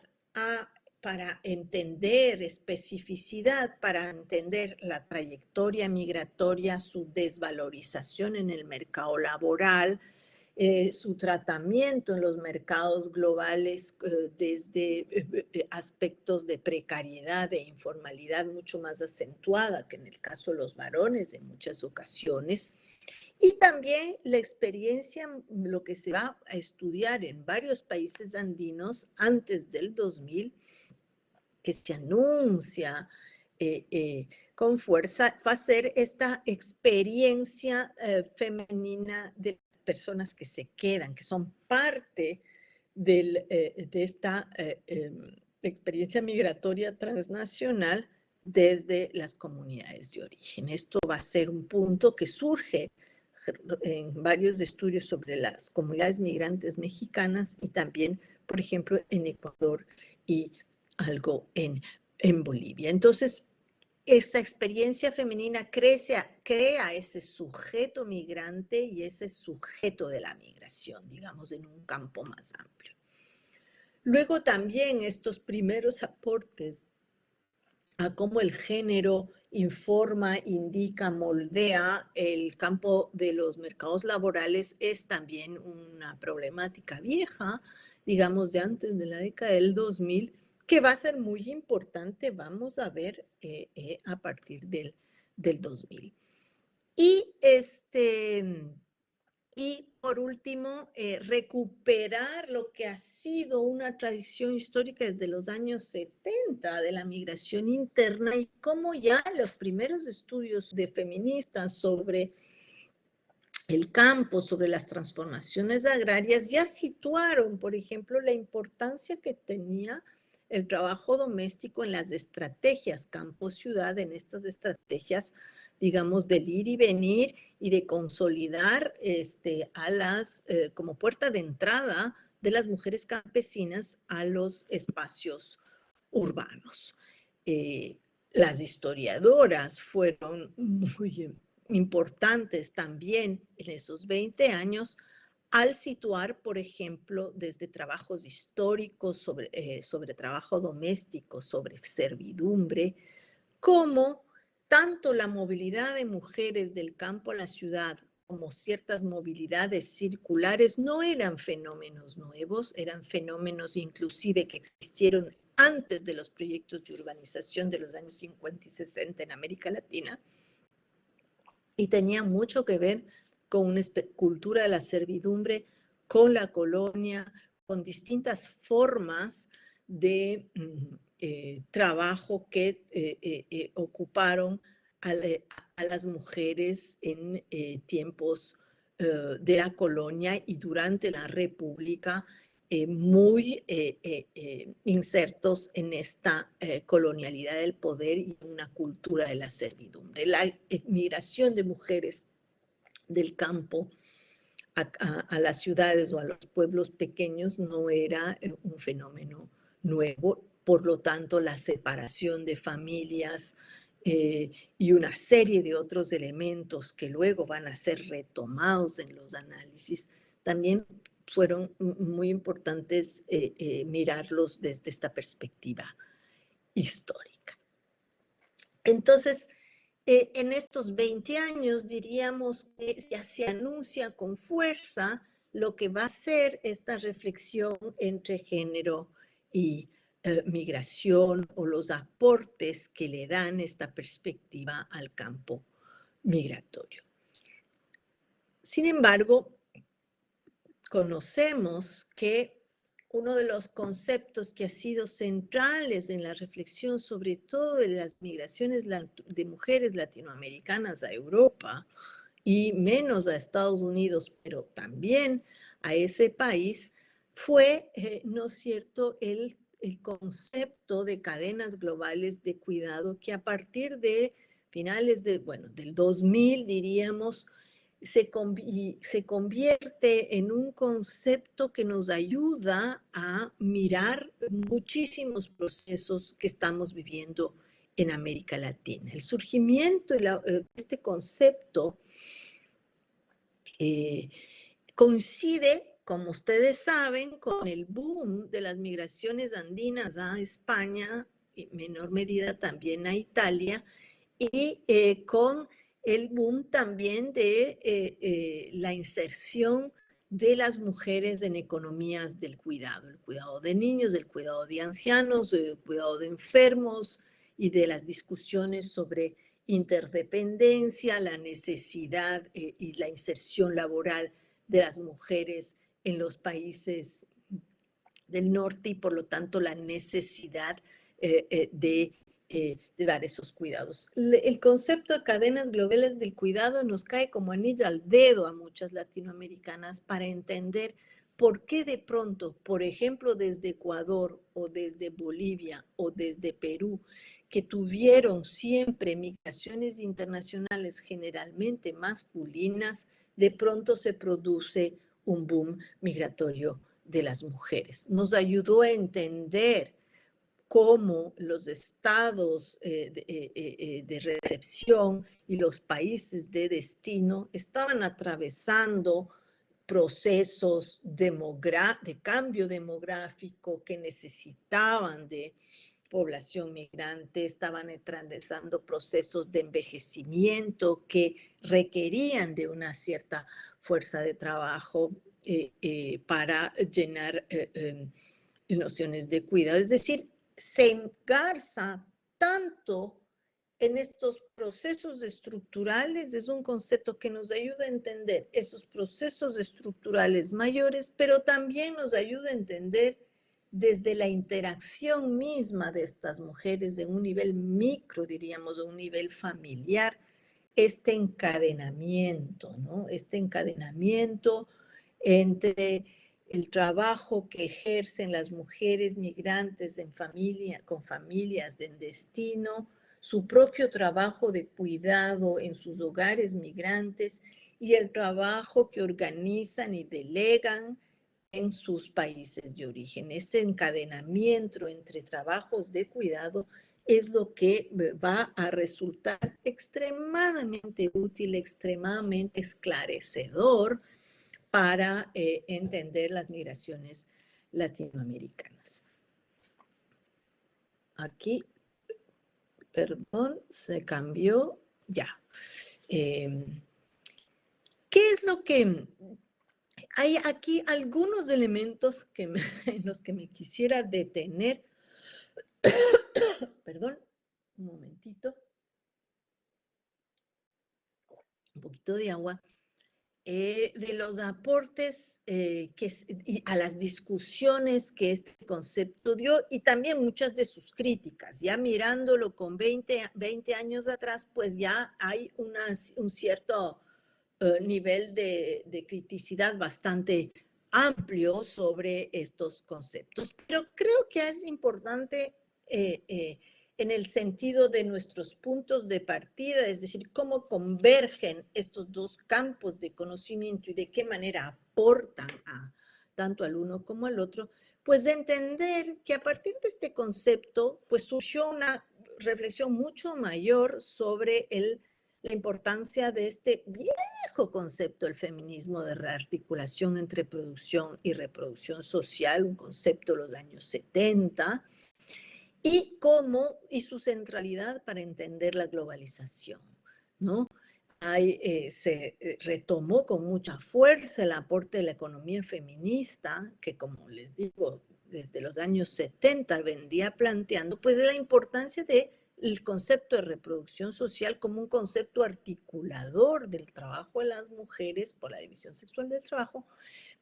para entender especificidad, para entender la trayectoria migratoria, su desvalorización en el mercado laboral, su tratamiento en los mercados globales desde aspectos de precariedad e informalidad mucho más acentuada que en el caso de los varones en muchas ocasiones. Y también la experiencia, lo que se va a estudiar en varios países andinos antes del 2000, que se anuncia con fuerza, va a ser esta experiencia femenina de las personas que se quedan, que son parte de esta experiencia migratoria transnacional desde las comunidades de origen. Esto va a ser un punto que surge en varios estudios sobre las comunidades migrantes mexicanas y también, por ejemplo, en Ecuador y algo en Bolivia. Entonces, esta experiencia femenina crea ese sujeto migrante y ese sujeto de la migración, digamos, en un campo más amplio. Luego también estos primeros aportes a cómo el género informa, indica, moldea el campo de los mercados laborales es también una problemática vieja, digamos, de antes de la década del 2000, que va a ser muy importante, vamos a ver, a partir del 2000. Y por último, recuperar lo que ha sido una tradición histórica desde los años 70 de la migración interna y cómo ya los primeros estudios de feministas sobre el campo, sobre las transformaciones agrarias, ya situaron, por ejemplo, la importancia que tenía el trabajo doméstico en las estrategias campo-ciudad, en estas estrategias, digamos, del ir y venir y de consolidar como puerta de entrada de las mujeres campesinas a los espacios urbanos. Las historiadoras fueron muy importantes también en esos 20 años al situar, por ejemplo, desde trabajos históricos sobre trabajo doméstico, sobre servidumbre, como tanto la movilidad de mujeres del campo a la ciudad como ciertas movilidades circulares no eran fenómenos nuevos, eran fenómenos inclusive que existieron antes de los proyectos de urbanización de los años 50 y 60 en América Latina, y tenía mucho que ver con una cultura de la servidumbre, con la colonia, con distintas formas de trabajo que ocuparon a las mujeres en tiempos de la colonia y durante la República, muy insertos en esta colonialidad del poder y una cultura de la servidumbre. La migración de mujeres del campo a las ciudades o a los pueblos pequeños no era un fenómeno nuevo, por lo tanto la separación de familias y una serie de otros elementos que luego van a ser retomados en los análisis también fueron muy importantes mirarlos desde esta perspectiva histórica. Entonces, en estos 20 años diríamos que ya se anuncia con fuerza lo que va a ser esta reflexión entre género y migración, o los aportes que le dan esta perspectiva al campo migratorio. Sin embargo, conocemos que uno de los conceptos que ha sido centrales en la reflexión, sobre todo de las migraciones de mujeres latinoamericanas a Europa, y menos a Estados Unidos, pero también a ese país, fue, ¿no es cierto?, el concepto de cadenas globales de cuidado, que a partir de finales del 2000, diríamos, se convierte en un concepto que nos ayuda a mirar muchísimos procesos que estamos viviendo en América Latina. El surgimiento de este concepto coincide, como ustedes saben, con el boom de las migraciones andinas a España, en menor medida también a Italia, y con el boom también de la inserción de las mujeres en economías del cuidado, el cuidado de niños, el cuidado de ancianos, el cuidado de enfermos, y de las discusiones sobre interdependencia, la necesidad y la inserción laboral de las mujeres en los países del norte, y por lo tanto la necesidad de llevar esos cuidados. El concepto de cadenas globales del cuidado nos cae como anillo al dedo a muchas latinoamericanas para entender por qué de pronto, por ejemplo, desde Ecuador o desde Bolivia o desde Perú, que tuvieron siempre migraciones internacionales generalmente masculinas, de pronto se produce un boom migratorio de las mujeres. Nos ayudó a entender cómo los estados de recepción y los países de destino estaban atravesando procesos de cambio demográfico, que necesitaban de población migrante, estaban atravesando procesos de envejecimiento que requerían de una cierta fuerza de trabajo para llenar nociones de cuidado. Es decir, se engarza tanto en estos procesos estructurales, es un concepto que nos ayuda a entender esos procesos estructurales mayores, pero también nos ayuda a entender desde la interacción misma de estas mujeres, de un nivel micro, diríamos, de un nivel familiar, este encadenamiento, ¿no? Este encadenamiento entre el trabajo que ejercen las mujeres migrantes en familia, con familias en destino, su propio trabajo de cuidado en sus hogares migrantes y el trabajo que organizan y delegan en sus países de origen. Ese encadenamiento entre trabajos de cuidado es lo que va a resultar extremadamente útil, extremadamente esclarecedor para entender las migraciones latinoamericanas. Aquí, perdón, se cambió, ya. ¿Qué es lo que...? Hay aquí algunos elementos en los que me quisiera detener. Perdón, un momentito. Un poquito de agua. De los aportes a las discusiones que este concepto dio y también muchas de sus críticas. Ya mirándolo con 20 años atrás, pues ya hay un cierto nivel de criticidad bastante amplio sobre estos conceptos. Pero creo que es importante en el sentido de nuestros puntos de partida, es decir, cómo convergen estos dos campos de conocimiento y de qué manera aportan tanto al uno como al otro, pues de entender que a partir de este concepto, pues surgió una reflexión mucho mayor sobre la importancia de este viejo concepto del feminismo de rearticulación entre producción y reproducción social, un concepto de los años 70, y su centralidad para entender la globalización, ¿no? Se retomó con mucha fuerza el aporte de la economía feminista, que como les digo, desde los años 70 vendría planteando, pues la importancia del concepto de reproducción social como un concepto articulador del trabajo de las mujeres por la división sexual del trabajo,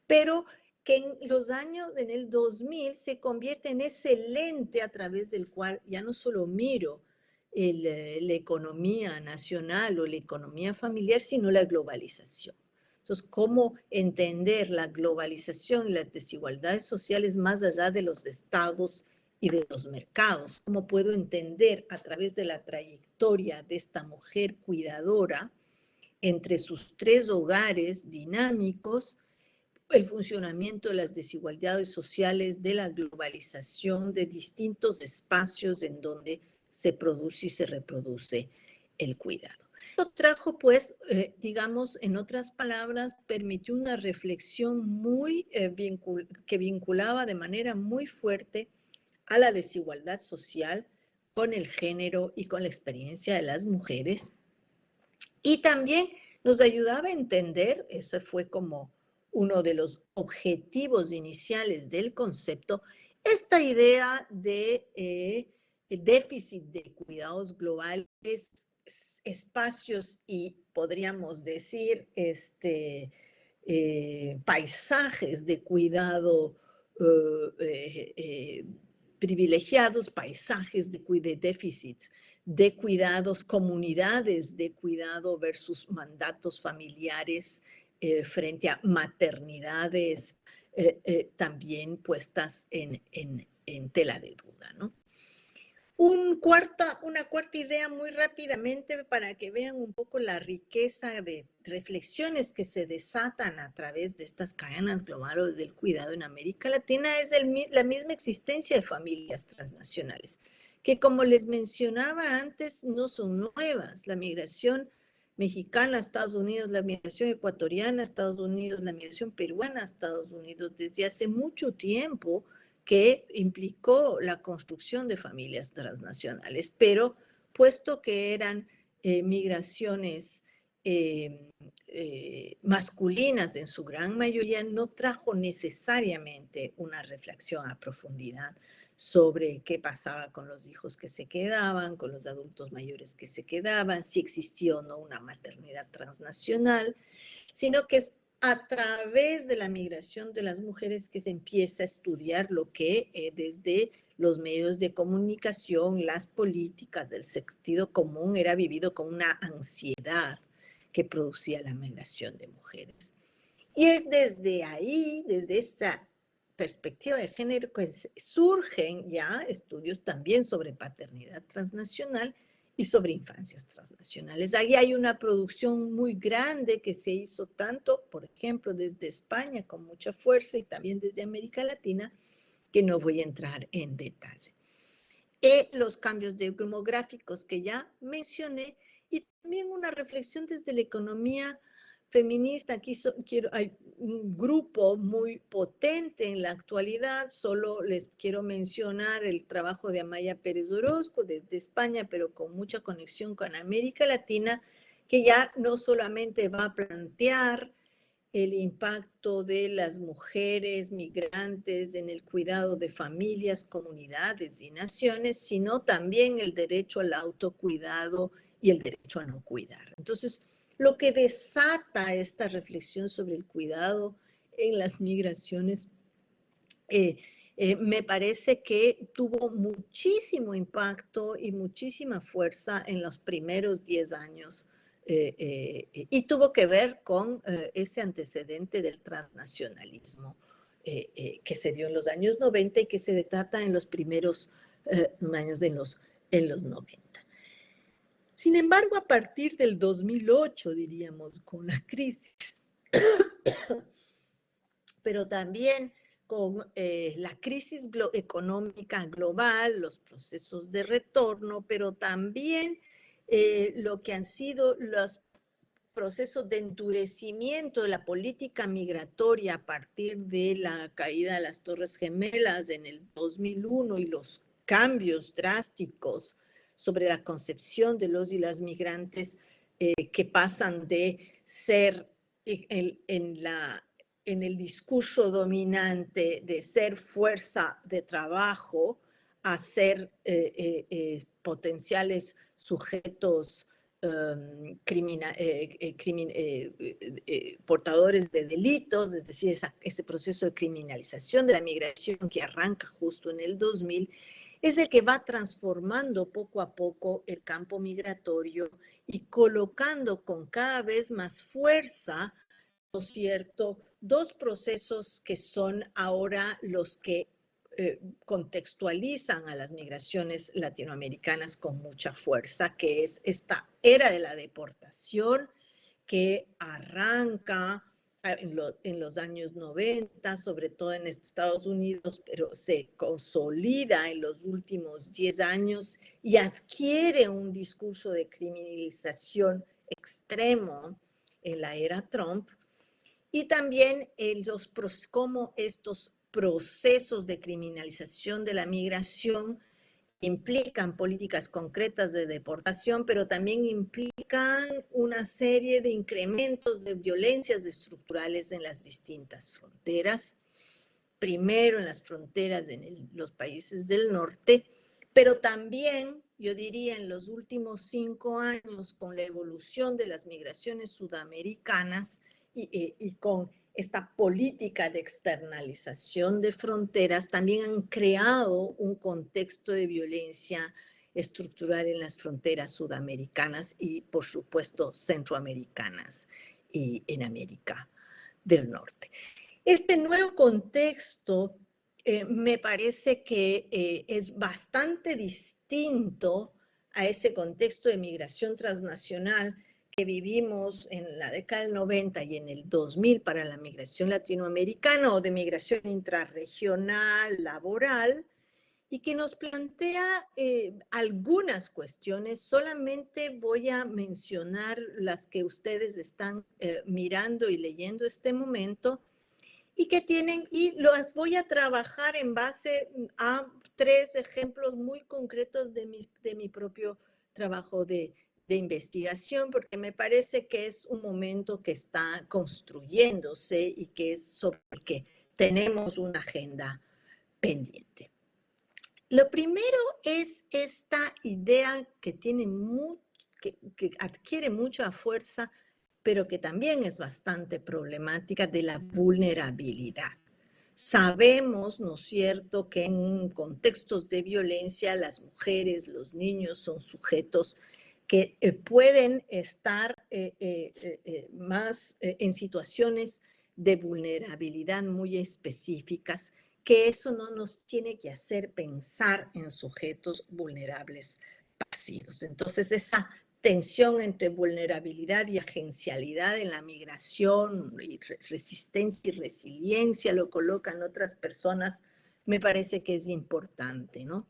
pero que en el 2000 se convierte en ese lente a través del cual ya no solo miro la economía nacional o la economía familiar, sino la globalización. Entonces, ¿cómo entender la globalización y las desigualdades sociales más allá de los estados y de los mercados? ¿Cómo puedo entender a través de la trayectoria de esta mujer cuidadora entre sus 3 hogares dinámicos, el funcionamiento de las desigualdades sociales, de la globalización, de distintos espacios en donde se produce y se reproduce el cuidado? Esto trajo, pues, digamos, en otras palabras, permitió una reflexión que vinculaba de manera muy fuerte a la desigualdad social con el género y con la experiencia de las mujeres. Y también nos ayudaba a entender, ese fue como uno de los objetivos iniciales del concepto, esta idea de déficit de cuidados globales, espacios y podríamos decir paisajes de cuidado privilegiados, paisajes de déficits de cuidados, comunidades de cuidado versus mandatos familiares frente a maternidades también puestas en tela de duda, ¿no? Una cuarta idea muy rápidamente para que vean un poco la riqueza de reflexiones que se desatan a través de estas cadenas globales del cuidado en América Latina es la misma existencia de familias transnacionales, que como les mencionaba antes no son nuevas. La migración mexicana a Estados Unidos, la migración ecuatoriana a Estados Unidos, la migración peruana a Estados Unidos desde hace mucho tiempo que implicó la construcción de familias transnacionales, pero puesto que eran migraciones masculinas en su gran mayoría, no trajo necesariamente una reflexión a profundidad sobre qué pasaba con los hijos que se quedaban, con los adultos mayores que se quedaban, si existía o no una maternidad transnacional, sino que es a través de la migración de las mujeres que se empieza a estudiar lo que desde los medios de comunicación, las políticas del sentido común era vivido como una ansiedad que producía la migración de mujeres. Y es desde ahí, desde esta perspectiva de género, que surgen ya estudios también sobre paternidad transnacional y sobre infancias transnacionales. Ahí hay una producción muy grande que se hizo tanto, por ejemplo, desde España con mucha fuerza y también desde América Latina, que no voy a entrar en detalle. los cambios demográficos que ya mencioné, y también una reflexión desde la economía feminista. Aquí hay un grupo muy potente en la actualidad. Solo les quiero mencionar el trabajo de Amaya Pérez Orozco desde España, pero con mucha conexión con América Latina, que ya no solamente va a plantear el impacto de las mujeres migrantes en el cuidado de familias, comunidades y naciones, sino también el derecho al autocuidado y el derecho a no cuidar. Entonces, lo que desata esta reflexión sobre el cuidado en las migraciones me parece que tuvo muchísimo impacto y muchísima fuerza en los primeros 10 años y tuvo que ver con ese antecedente del transnacionalismo que se dio en los años 90 y que se trata en los primeros años en los 90. Sin embargo, a partir del 2008, diríamos, con la crisis, pero también con la crisis económica global, los procesos de retorno, pero también lo que han sido los procesos de endurecimiento de la política migratoria a partir de la caída de las Torres Gemelas en el 2001 y los cambios drásticos sobre la concepción de los y las migrantes que pasan de ser en el discurso dominante de ser fuerza de trabajo a ser potenciales sujetos portadores de delitos, es decir, ese proceso de criminalización de la migración que arranca justo en el 2000, es el que va transformando poco a poco el campo migratorio y colocando con cada vez más fuerza, ¿no es cierto?, dos procesos que son ahora los que contextualizan a las migraciones latinoamericanas con mucha fuerza, que es esta era de la deportación que arranca en los años 90, sobre todo en Estados Unidos, pero se consolida en los últimos 10 años y adquiere un discurso de criminalización extremo en la era Trump, y también cómo estos procesos de criminalización de la migración implican políticas concretas de deportación, pero también implican una serie de incrementos de violencias estructurales en las distintas fronteras, primero en las fronteras de los países del norte, pero también, yo diría, en los últimos 5 años, con la evolución de las migraciones sudamericanas y con esta política de externalización de fronteras, también han creado un contexto de violencia estructural en las fronteras sudamericanas y, por supuesto, centroamericanas y en América del Norte. Este nuevo contexto me parece que es bastante distinto a ese contexto de migración transnacional que vivimos en la década del 90 y en el 2000 para la migración latinoamericana o de migración intrarregional, laboral, y que nos plantea algunas cuestiones. Solamente voy a mencionar las que ustedes están mirando y leyendo este momento, y que tienen, y las voy a trabajar en base a 3 ejemplos muy concretos de mi propio trabajo de investigación, porque me parece que es un momento que está construyéndose y que es sobre el que tenemos una agenda pendiente. Lo primero es esta idea que tiene que adquiere mucha fuerza, pero que también es bastante problemática, de la vulnerabilidad. Sabemos, ¿no es cierto?, que en contextos de violencia las mujeres, los niños son sujetos que pueden estar más en situaciones de vulnerabilidad muy específicas, que eso no nos tiene que hacer pensar en sujetos vulnerables pasivos. Entonces, esa tensión entre vulnerabilidad y agencialidad en la migración, y resistencia y resiliencia, lo colocan otras personas, me parece que es importante, ¿no?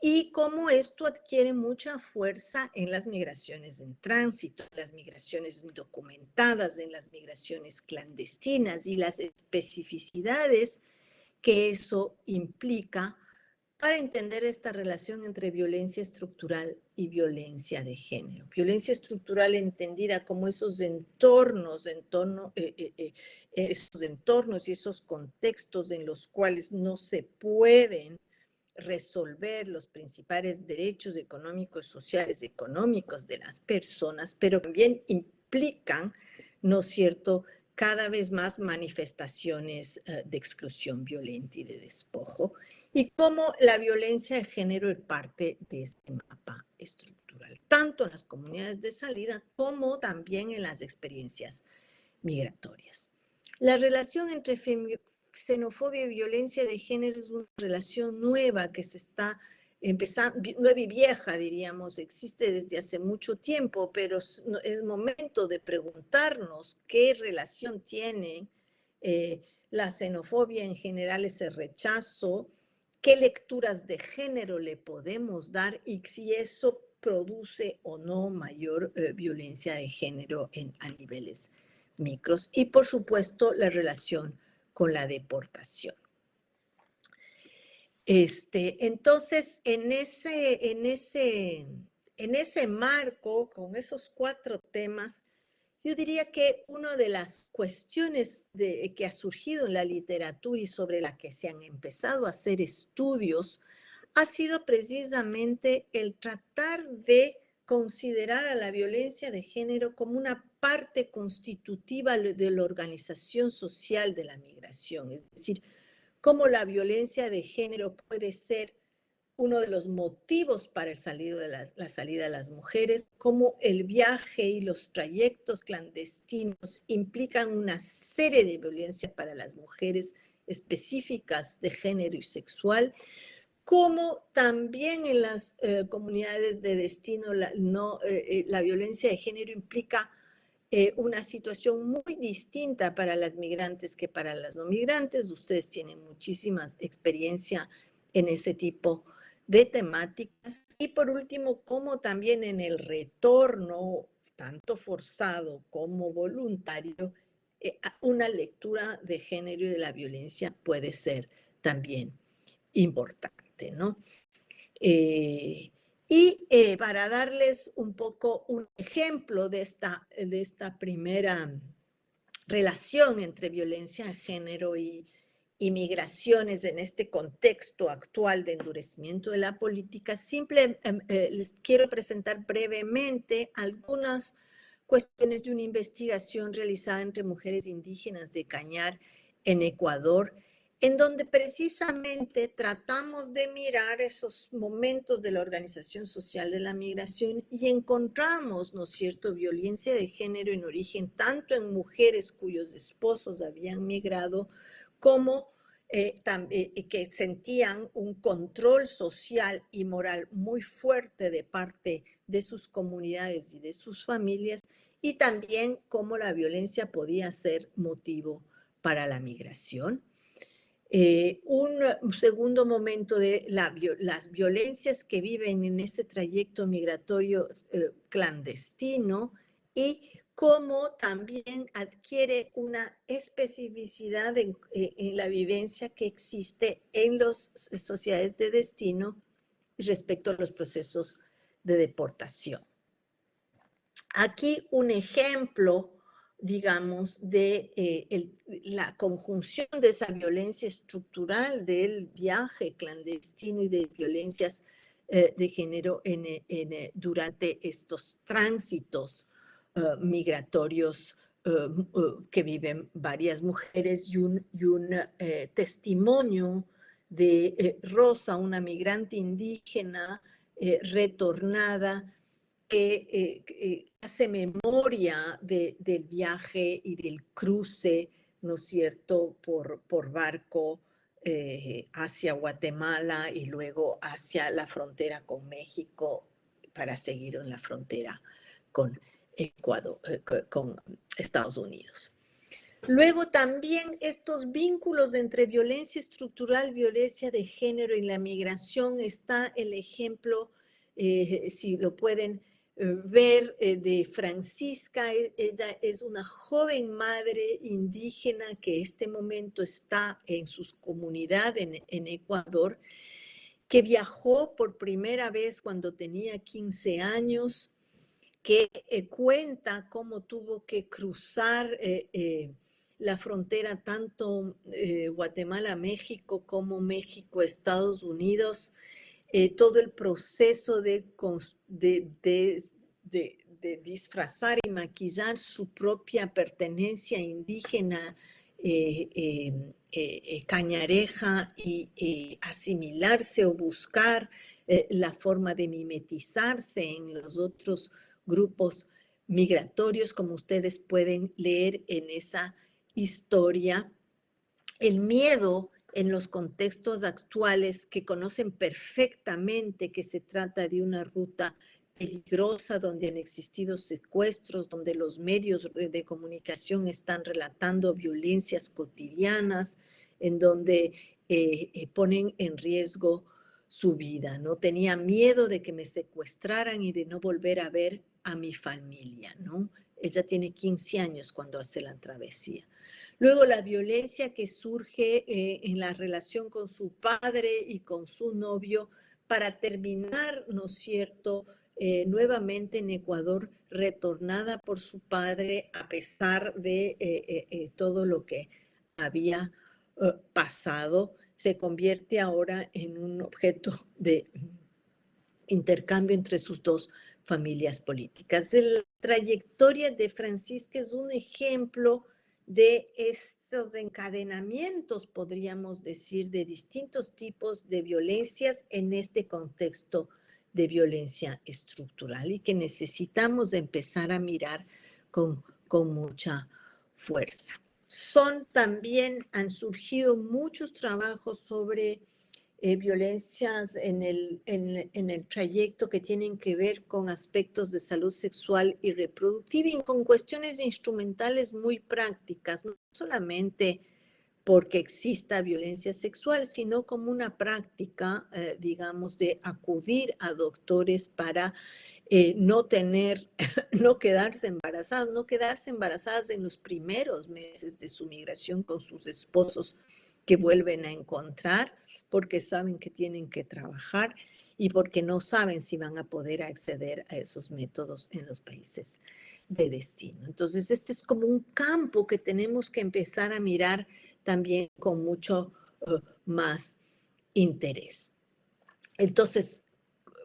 y cómo esto adquiere mucha fuerza en las migraciones en tránsito, en las migraciones indocumentadas, en las migraciones clandestinas y las especificidades que eso implica para entender esta relación entre violencia estructural y violencia de género. Violencia estructural entendida como esos entornos, esos entornos y esos contextos en los cuales no se pueden resolver los principales derechos económicos, sociales, económicos de las personas, pero también implican, ¿no es cierto?, cada vez más manifestaciones de exclusión violenta y de despojo, y cómo la violencia de género es parte de este mapa estructural, tanto en las comunidades de salida como también en las experiencias migratorias. La relación entre xenofobia y violencia de género es una relación nueva que se está empezando, nueva y vieja, diríamos, existe desde hace mucho tiempo, pero es momento de preguntarnos qué relación tiene la xenofobia en general, ese rechazo, qué lecturas de género le podemos dar y si eso produce o no mayor violencia de género a niveles micros, y por supuesto la relación con la deportación. Entonces, en ese marco, con esos 4 temas, yo diría que una de las cuestiones que ha surgido en la literatura y sobre la que se han empezado a hacer estudios ha sido precisamente el tratar de considerar a la violencia de género como una parte constitutiva de la organización social de la migración, es decir, cómo la violencia de género puede ser uno de los motivos para la salida de las mujeres, cómo el viaje y los trayectos clandestinos implican una serie de violencias para las mujeres específicas de género y sexual, como también en las comunidades de destino la violencia de género implica una situación muy distinta para las migrantes que para las no migrantes. Ustedes tienen muchísima experiencia en ese tipo de temáticas. Y por último, como también en el retorno, tanto forzado como voluntario, una lectura de género y de la violencia puede ser también importante, ¿no? Para darles un poco un ejemplo de esta primera relación entre violencia de género y migraciones en este contexto actual de endurecimiento de la política, les quiero presentar brevemente algunas cuestiones de una investigación realizada entre mujeres indígenas de Cañar en Ecuador, en donde precisamente tratamos de mirar esos momentos de la organización social de la migración y encontramos, ¿no es cierto?, violencia de género en origen tanto en mujeres cuyos esposos habían migrado como que sentían un control social y moral muy fuerte de parte de sus comunidades y de sus familias, y también cómo la violencia podía ser motivo para la migración. Un segundo momento de las violencias que viven en ese trayecto migratorio clandestino y cómo también adquiere una especificidad en la vivencia que existe en las sociedades de destino respecto a los procesos de deportación. Aquí un ejemplo, digamos, de la conjunción de esa violencia estructural del viaje clandestino y de violencias de género durante estos tránsitos migratorios que viven varias mujeres, y un testimonio de Rosa, una migrante indígena retornada, que hace memoria del viaje y del cruce, ¿no es cierto?, por barco hacia Guatemala y luego hacia la frontera con México para seguir en la frontera con Ecuador, con Estados Unidos. Luego también estos vínculos entre violencia estructural, violencia de género y la migración. Está el ejemplo, si lo pueden ver, de Francisca. Ella es una joven madre indígena que en este momento está en su comunidad en Ecuador, que viajó por primera vez cuando tenía 15 años, que cuenta cómo tuvo que cruzar la frontera tanto Guatemala-México como México-Estados Unidos, todo el proceso de disfrazar y maquillar su propia pertenencia indígena, cañareja, y asimilarse o buscar la forma de mimetizarse en los otros grupos migratorios, como ustedes pueden leer en esa historia. El miedo en los contextos actuales, que conocen perfectamente que se trata de una ruta peligrosa, donde han existido secuestros, donde los medios de comunicación están relatando violencias cotidianas, en donde ponen en riesgo su vida, ¿no? Tenía miedo de que me secuestraran y de no volver a ver a mi familia, ¿no? Ella tiene 15 años cuando hace la travesía. Luego la violencia que surge en la relación con su padre y con su novio, para terminar, ¿no es cierto?, nuevamente en Ecuador, retornada por su padre a pesar de todo lo que había pasado. Se convierte ahora en un objeto de intercambio entre sus dos familias políticas. La trayectoria de Francisca es un ejemplo de estos encadenamientos, podríamos decir, de distintos tipos de violencias en este contexto de violencia estructural, y que necesitamos empezar a mirar con mucha fuerza. Han surgido muchos trabajos sobre violencias en el trayecto, que tienen que ver con aspectos de salud sexual y reproductiva, y con cuestiones instrumentales muy prácticas, no solamente porque exista violencia sexual, sino como una práctica, digamos, de acudir a doctores para no quedarse embarazadas en los primeros meses de su migración con sus esposos, que vuelven a encontrar, porque saben que tienen que trabajar y porque no saben si van a poder acceder a esos métodos en los países de destino. Entonces, este es como un campo que tenemos que empezar a mirar también con mucho más interés. Entonces,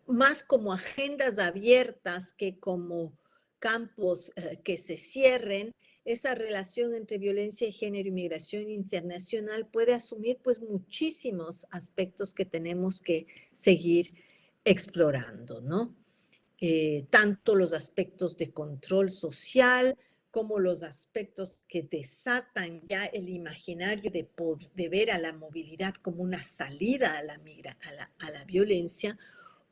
más como agendas abiertas que como campos que se cierren, esa relación entre violencia de género y migración internacional puede asumir pues muchísimos aspectos que tenemos que seguir explorando, ¿no? Tanto los aspectos de control social como los aspectos que desatan ya el imaginario de ver a la movilidad como una salida a la violencia,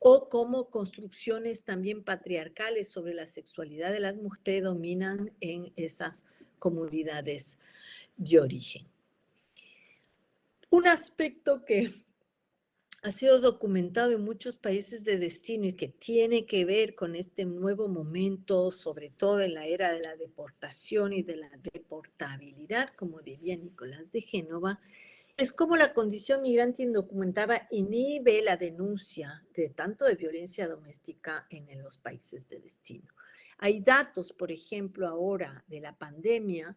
o como construcciones también patriarcales sobre la sexualidad de las mujeres que dominan en esas comunidades de origen. Un aspecto que ha sido documentado en muchos países de destino y que tiene que ver con este nuevo momento, sobre todo en la era de la deportación y de la deportabilidad, como diría Nicolás de Génova, es como la condición migrante indocumentada inhibe la denuncia tanto de violencia doméstica en los países de destino. Hay datos, por ejemplo, ahora de la pandemia,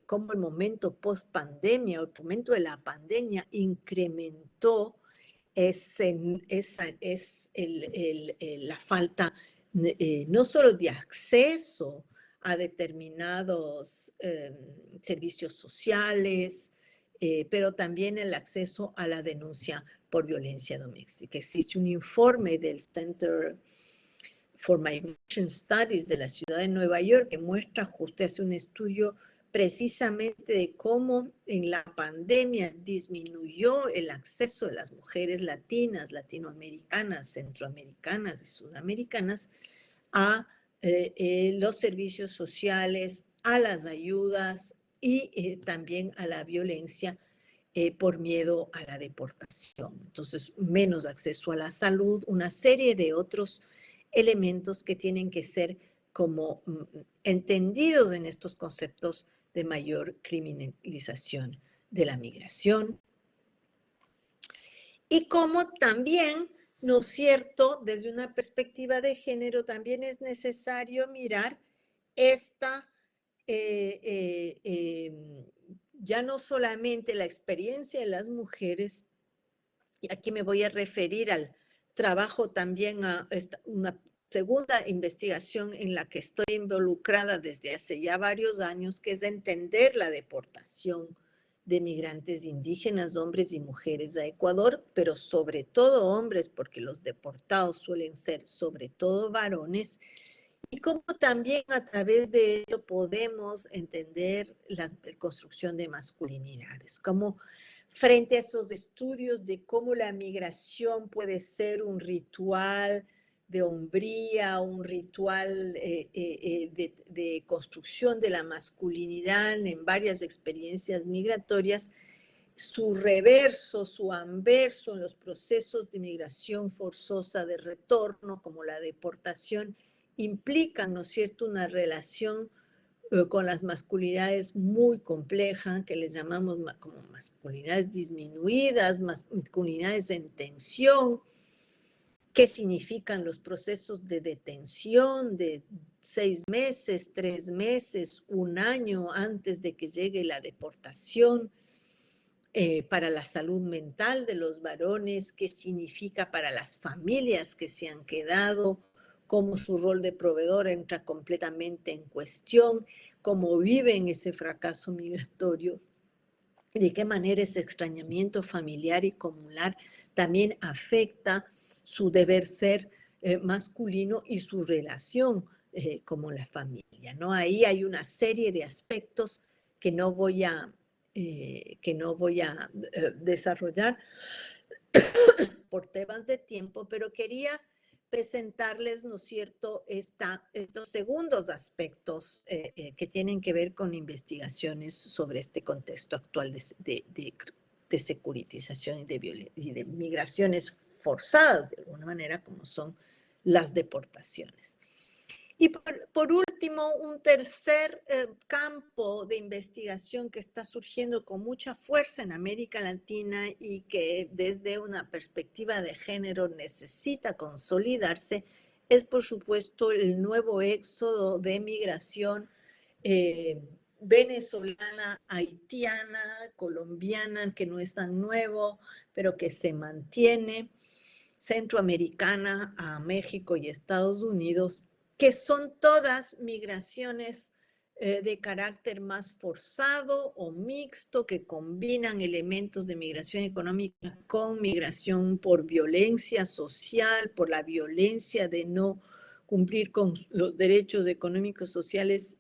como el momento post-pandemia o el momento de la pandemia incrementó la falta no solo de acceso a determinados servicios sociales, pero también el acceso a la denuncia por violencia doméstica. Existe un informe del Center for Migration Studies de la ciudad de Nueva York que muestra, justo hace un estudio precisamente de cómo en la pandemia disminuyó el acceso de las mujeres latinas, latinoamericanas, centroamericanas y sudamericanas a los servicios sociales, a las ayudas, y también a la violencia por miedo a la deportación. Entonces, menos acceso a la salud, una serie de otros elementos que tienen que ser como entendidos en estos conceptos de mayor criminalización de la migración. Y como también, ¿no es cierto?, desde una perspectiva de género, también es necesario mirar esta ya no solamente la experiencia de las mujeres, y aquí me voy a referir al trabajo también a una segunda investigación en la que estoy involucrada desde hace ya varios años, que es entender la deportación de migrantes indígenas, hombres y mujeres a Ecuador, pero sobre todo hombres, porque los deportados suelen ser sobre todo varones, y cómo también a través de ello podemos entender la construcción de masculinidades, como frente a esos estudios de cómo la migración puede ser un ritual de hombría, un ritual de construcción de la masculinidad en varias experiencias migratorias, su reverso, su anverso en los procesos de migración forzosa de retorno, como la deportación, implican, ¿no es cierto?, una relación con las masculinidades muy compleja, que les llamamos como masculinidades disminuidas, masculinidades en tensión, qué significan los procesos de detención de 6 meses, 3 meses, 1 año antes de que llegue la deportación, para la salud mental de los varones, qué significa para las familias que se han quedado, cómo su rol de proveedor entra completamente en cuestión, cómo viven ese fracaso migratorio, de qué manera ese extrañamiento familiar y comunal también afecta su deber ser masculino y su relación como la familia, ¿no? Ahí hay una serie de aspectos que no voy a desarrollar por temas de tiempo, pero quería presentarles, ¿no es cierto?, estos segundos aspectos que tienen que ver con investigaciones sobre este contexto actual de securitización y de migraciones forzadas, de alguna manera, como son las deportaciones. Y por último, un tercer campo de investigación que está surgiendo con mucha fuerza en América Latina y que desde una perspectiva de género necesita consolidarse, es por supuesto el nuevo éxodo de migración venezolana, haitiana, colombiana, que no es tan nuevo, pero que se mantiene, centroamericana a México y Estados Unidos, que son todas migraciones de carácter más forzado o mixto, que combinan elementos de migración económica con migración por violencia social, por la violencia de no cumplir con los derechos económicos, sociales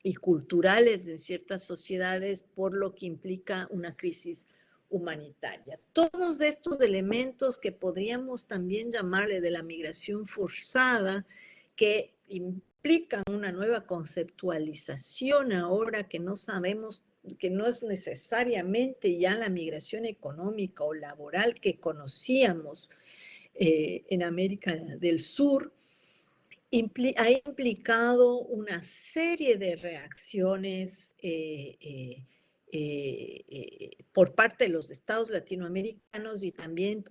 y culturales en ciertas sociedades, por lo que implica una crisis humanitaria. Todos estos elementos que podríamos también llamarle de la migración forzada, que implican una nueva conceptualización ahora que no sabemos, que no es necesariamente ya la migración económica o laboral que conocíamos en América del Sur, ha implicado una serie de reacciones por parte de los estados latinoamericanos y también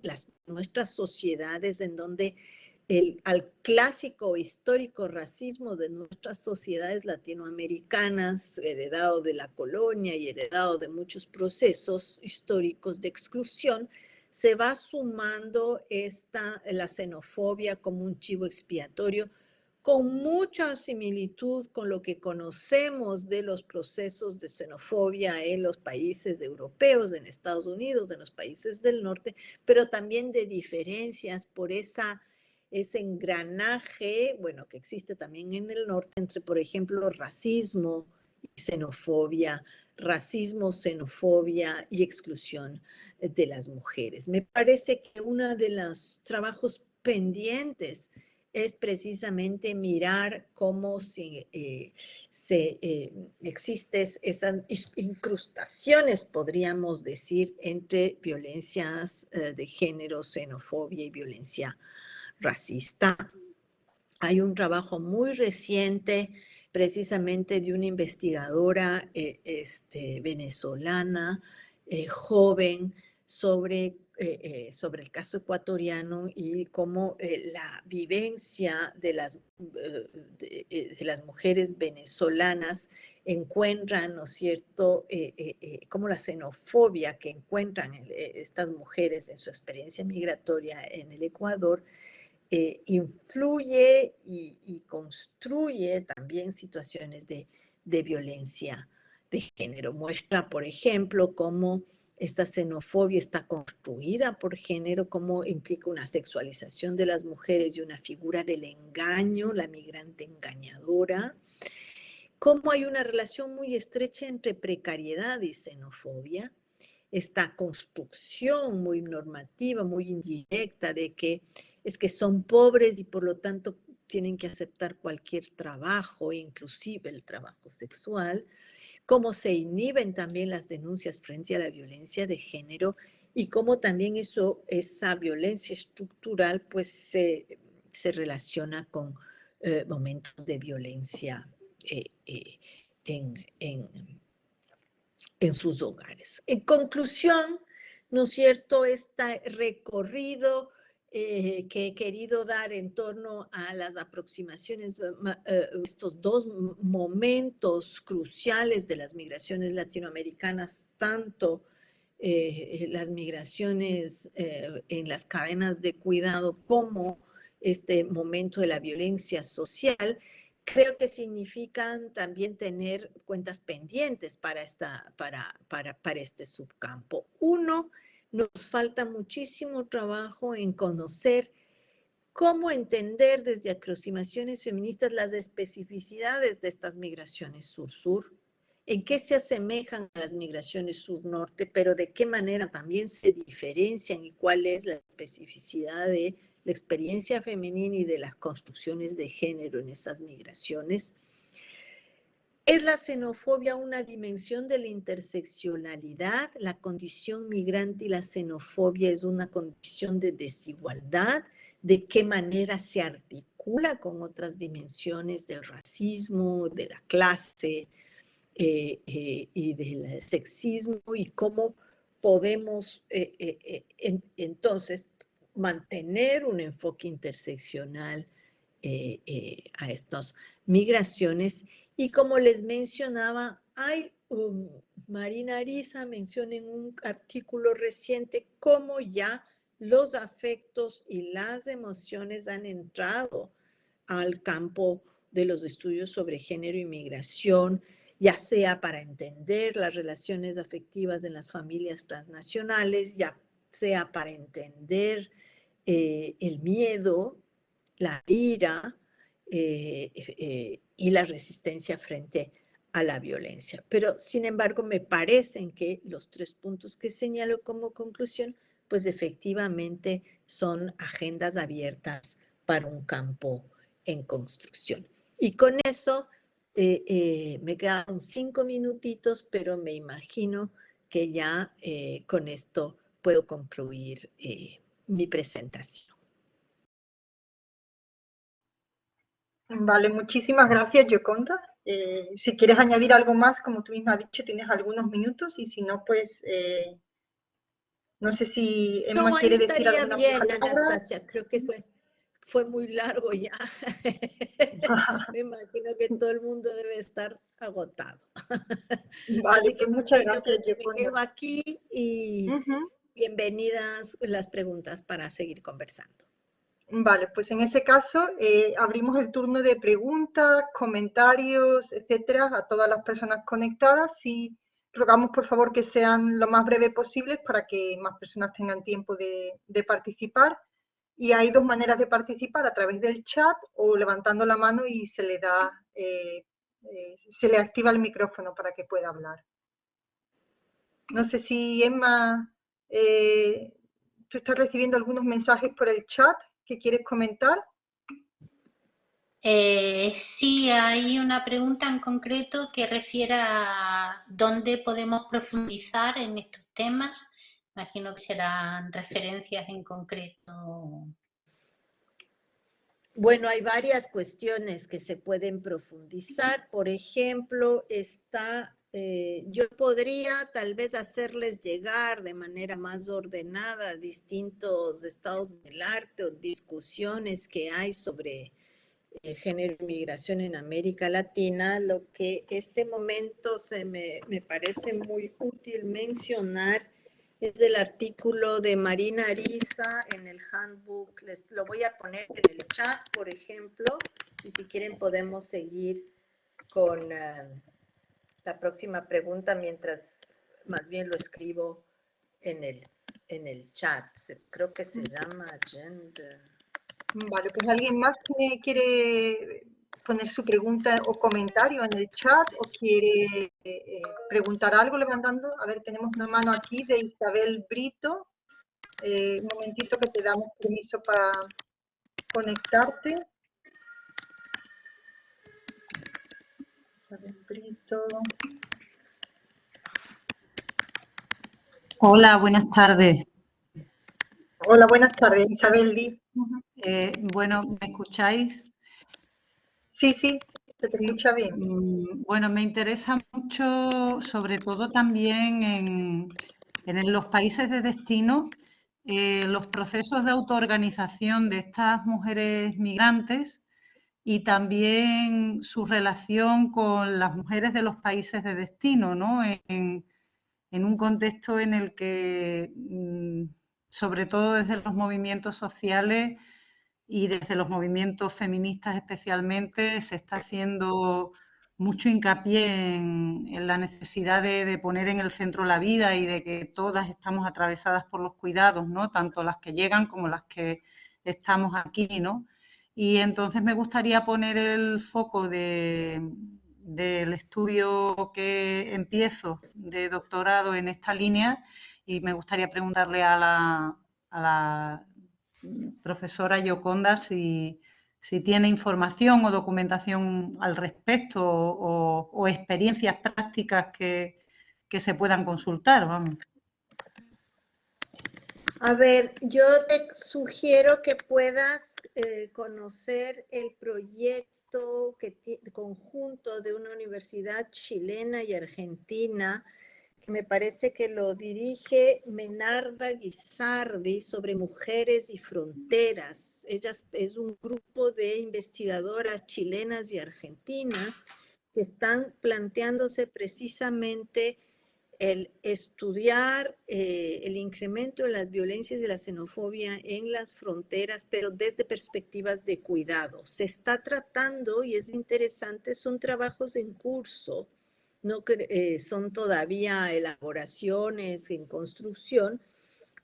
nuestras sociedades, en donde al clásico histórico racismo de nuestras sociedades latinoamericanas, heredado de la colonia y heredado de muchos procesos históricos de exclusión, se va sumando la xenofobia como un chivo expiatorio, con mucha similitud con lo que conocemos de los procesos de xenofobia en los países europeos, en Estados Unidos, en los países del norte, pero también de diferencias por ese engranaje, bueno, que existe también en el norte, entre, por ejemplo, racismo y xenofobia, racismo, xenofobia y exclusión de las mujeres. Me parece que uno de los trabajos pendientes es precisamente mirar cómo existen esas incrustaciones, podríamos decir, entre violencias de género, xenofobia y violencia racista. Hay un trabajo muy reciente, precisamente de una investigadora venezolana, joven, sobre el caso ecuatoriano y cómo la vivencia de las mujeres venezolanas encuentran, ¿no es cierto?, cómo la xenofobia que encuentran estas mujeres en su experiencia migratoria en el Ecuador influye y construye también situaciones de violencia de género. Muestra, por ejemplo, cómo esta xenofobia está construida por género, cómo implica una sexualización de las mujeres y una figura del engaño, la migrante engañadora, cómo hay una relación muy estrecha entre precariedad y xenofobia, esta construcción muy normativa, muy indirecta de que es que son pobres y por lo tanto tienen que aceptar cualquier trabajo, inclusive el trabajo sexual, cómo se inhiben también las denuncias frente a la violencia de género y cómo también esa violencia estructural pues se relaciona con momentos de violencia en sus hogares. En conclusión, ¿no es cierto?, este recorrido que he querido dar en torno a las aproximaciones, estos dos momentos cruciales de las migraciones latinoamericanas, tanto las migraciones en las cadenas de cuidado como este momento de la violencia social, creo que significan también tener cuentas pendientes para este subcampo. Uno, nos falta muchísimo trabajo en conocer cómo entender desde aproximaciones feministas las especificidades de estas migraciones sur-sur, en qué se asemejan a las migraciones sur-norte, pero de qué manera también se diferencian y cuál es la especificidad de la experiencia femenina y de las construcciones de género en esas migraciones. ¿Es la xenofobia una dimensión de la interseccionalidad? ¿La condición migrante y la xenofobia es una condición de desigualdad? ¿De qué manera se articula con otras dimensiones del racismo, de la clase y del sexismo? ¿Y cómo podemos entonces mantener un enfoque interseccional a estas migraciones? Y como les mencionaba, Marina Ariza menciona en un artículo reciente cómo ya los afectos y las emociones han entrado al campo de los estudios sobre género y migración, ya sea para entender las relaciones afectivas en las familias transnacionales, ya sea para entender el miedo, la ira y la resistencia frente a la violencia. Pero, sin embargo, me parecen que los 3 puntos que señalo como conclusión, pues efectivamente son agendas abiertas para un campo en construcción. Y con eso me quedan 5 minutitos, pero me imagino que ya con esto puedo concluir mi presentación. Vale, muchísimas gracias, Yoconda. Si quieres añadir algo más, como tú misma has dicho, tienes algunos minutos y si no, pues no sé si Emma quiere decir alguna palabra. Anastasia, creo que fue muy largo ya. Me imagino que todo el mundo debe estar agotado. Vale, así que pues muchas gracias, me quedo aquí y bienvenidas las preguntas para seguir conversando. Vale, pues en ese caso abrimos el turno de preguntas, comentarios, etcétera, a todas las personas conectadas y rogamos por favor que sean lo más breves posibles para que más personas tengan tiempo de participar. Y hay 2 maneras de participar, a través del chat o levantando la mano y se le da, se le activa el micrófono para que pueda hablar. No sé si Emma, tú estás recibiendo algunos mensajes por el chat que quieres comentar. Sí, hay una pregunta en concreto que refiere a dónde podemos profundizar en estos temas. Imagino que serán referencias en concreto. Bueno, hay varias cuestiones que se pueden profundizar. Por ejemplo, yo podría tal vez hacerles llegar de manera más ordenada distintos estados del arte o discusiones que hay sobre género y migración en América Latina. Lo que este momento me parece muy útil mencionar es el artículo de Marina Ariza en el handbook. Les lo voy a poner en el chat, por ejemplo, y si quieren podemos seguir con la próxima pregunta mientras más bien lo escribo en el chat. Creo que se llama Gender. Vale, pues alguien más que quiere poner su pregunta o comentario en el chat o quiere preguntar algo levantando. A ver, tenemos una mano aquí de Isabel Brito. Un momentito que te damos permiso para conectarte. Isabel Brito. Hola, buenas tardes. Hola, buenas tardes, Isabel. Bueno, ¿me escucháis? Sí, sí, se te escucha bien. Bueno, me interesa mucho, sobre todo también en los países de destino, los procesos de autoorganización de estas mujeres migrantes y también su relación con las mujeres de los países de destino, ¿no? En un contexto en el que, sobre todo desde los movimientos sociales y desde los movimientos feministas especialmente, se está haciendo mucho hincapié en la necesidad de poner en el centro la vida y de que todas estamos atravesadas por los cuidados, ¿no? Tanto las que llegan como las que estamos aquí, ¿no? Y entonces me gustaría poner el foco del estudio que empiezo de doctorado en esta línea y me gustaría preguntarle a la profesora Yoconda si tiene información o documentación al respecto o experiencias prácticas que se puedan consultar, vamos. A ver, yo te sugiero que puedas conocer el proyecto conjunto de una universidad chilena y argentina, que me parece que lo dirige Menarda Guisardi, sobre mujeres y fronteras. Ellas es un grupo de investigadoras chilenas y argentinas que están planteándose precisamente el estudiar el incremento de las violencias y la xenofobia en las fronteras, pero desde perspectivas de cuidado. Se está tratando, y es interesante, son trabajos en curso, no son todavía elaboraciones en construcción,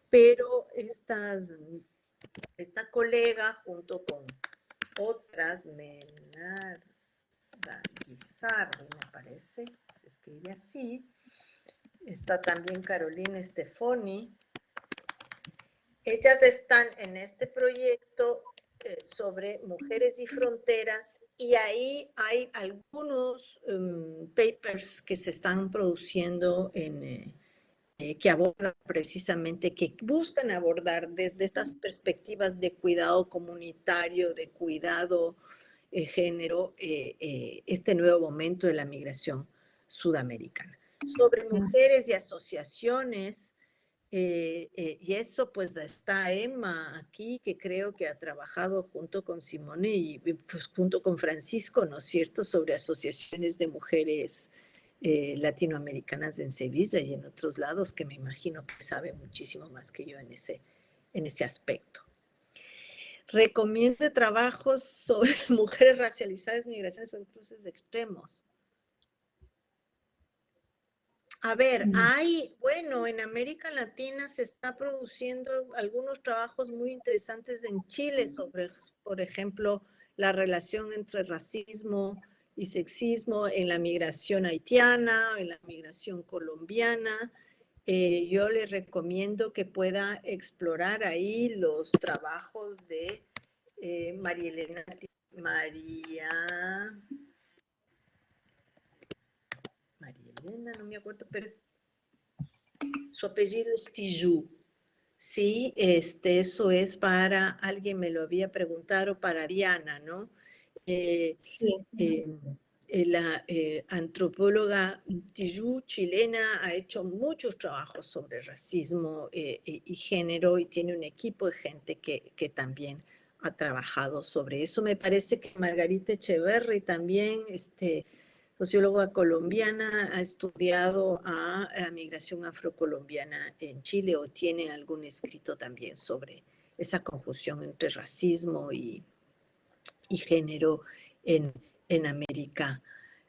pero esta colega junto con otras, Menarda Guisardi, me parece, se escribe así, está también Carolina Stefoni. Ellas están en este proyecto sobre mujeres y fronteras, y ahí hay algunos papers que se están produciendo que abordan precisamente, que buscan abordar desde estas perspectivas de cuidado comunitario, de cuidado género, este nuevo momento de la migración sudamericana. Sobre mujeres y asociaciones, y eso pues está Emma aquí, que creo que ha trabajado junto con Simone y pues junto con Francisco, ¿no es cierto?, sobre asociaciones de mujeres latinoamericanas en Sevilla y en otros lados, que me imagino que sabe muchísimo más que yo en ese aspecto. Recomiendo trabajos sobre mujeres racializadas, migraciones o en cruces extremos. A ver, bueno, en América Latina se está produciendo algunos trabajos muy interesantes en Chile sobre, por ejemplo, la relación entre racismo y sexismo en la migración haitiana, en la migración colombiana. Yo le recomiendo que pueda explorar ahí los trabajos de María Elena María Elena, no me acuerdo, pero su apellido es Tijoux. Sí, eso es para, alguien me lo había preguntado, para Diana, ¿no? Sí. La antropóloga Tijoux, chilena, ha hecho muchos trabajos sobre racismo y género y tiene un equipo de gente que también ha trabajado sobre eso. Me parece que Margarita Echeverri también, socióloga colombiana, ha estudiado a la migración afrocolombiana en Chile o tiene algún escrito también sobre esa conjunción entre racismo y género en América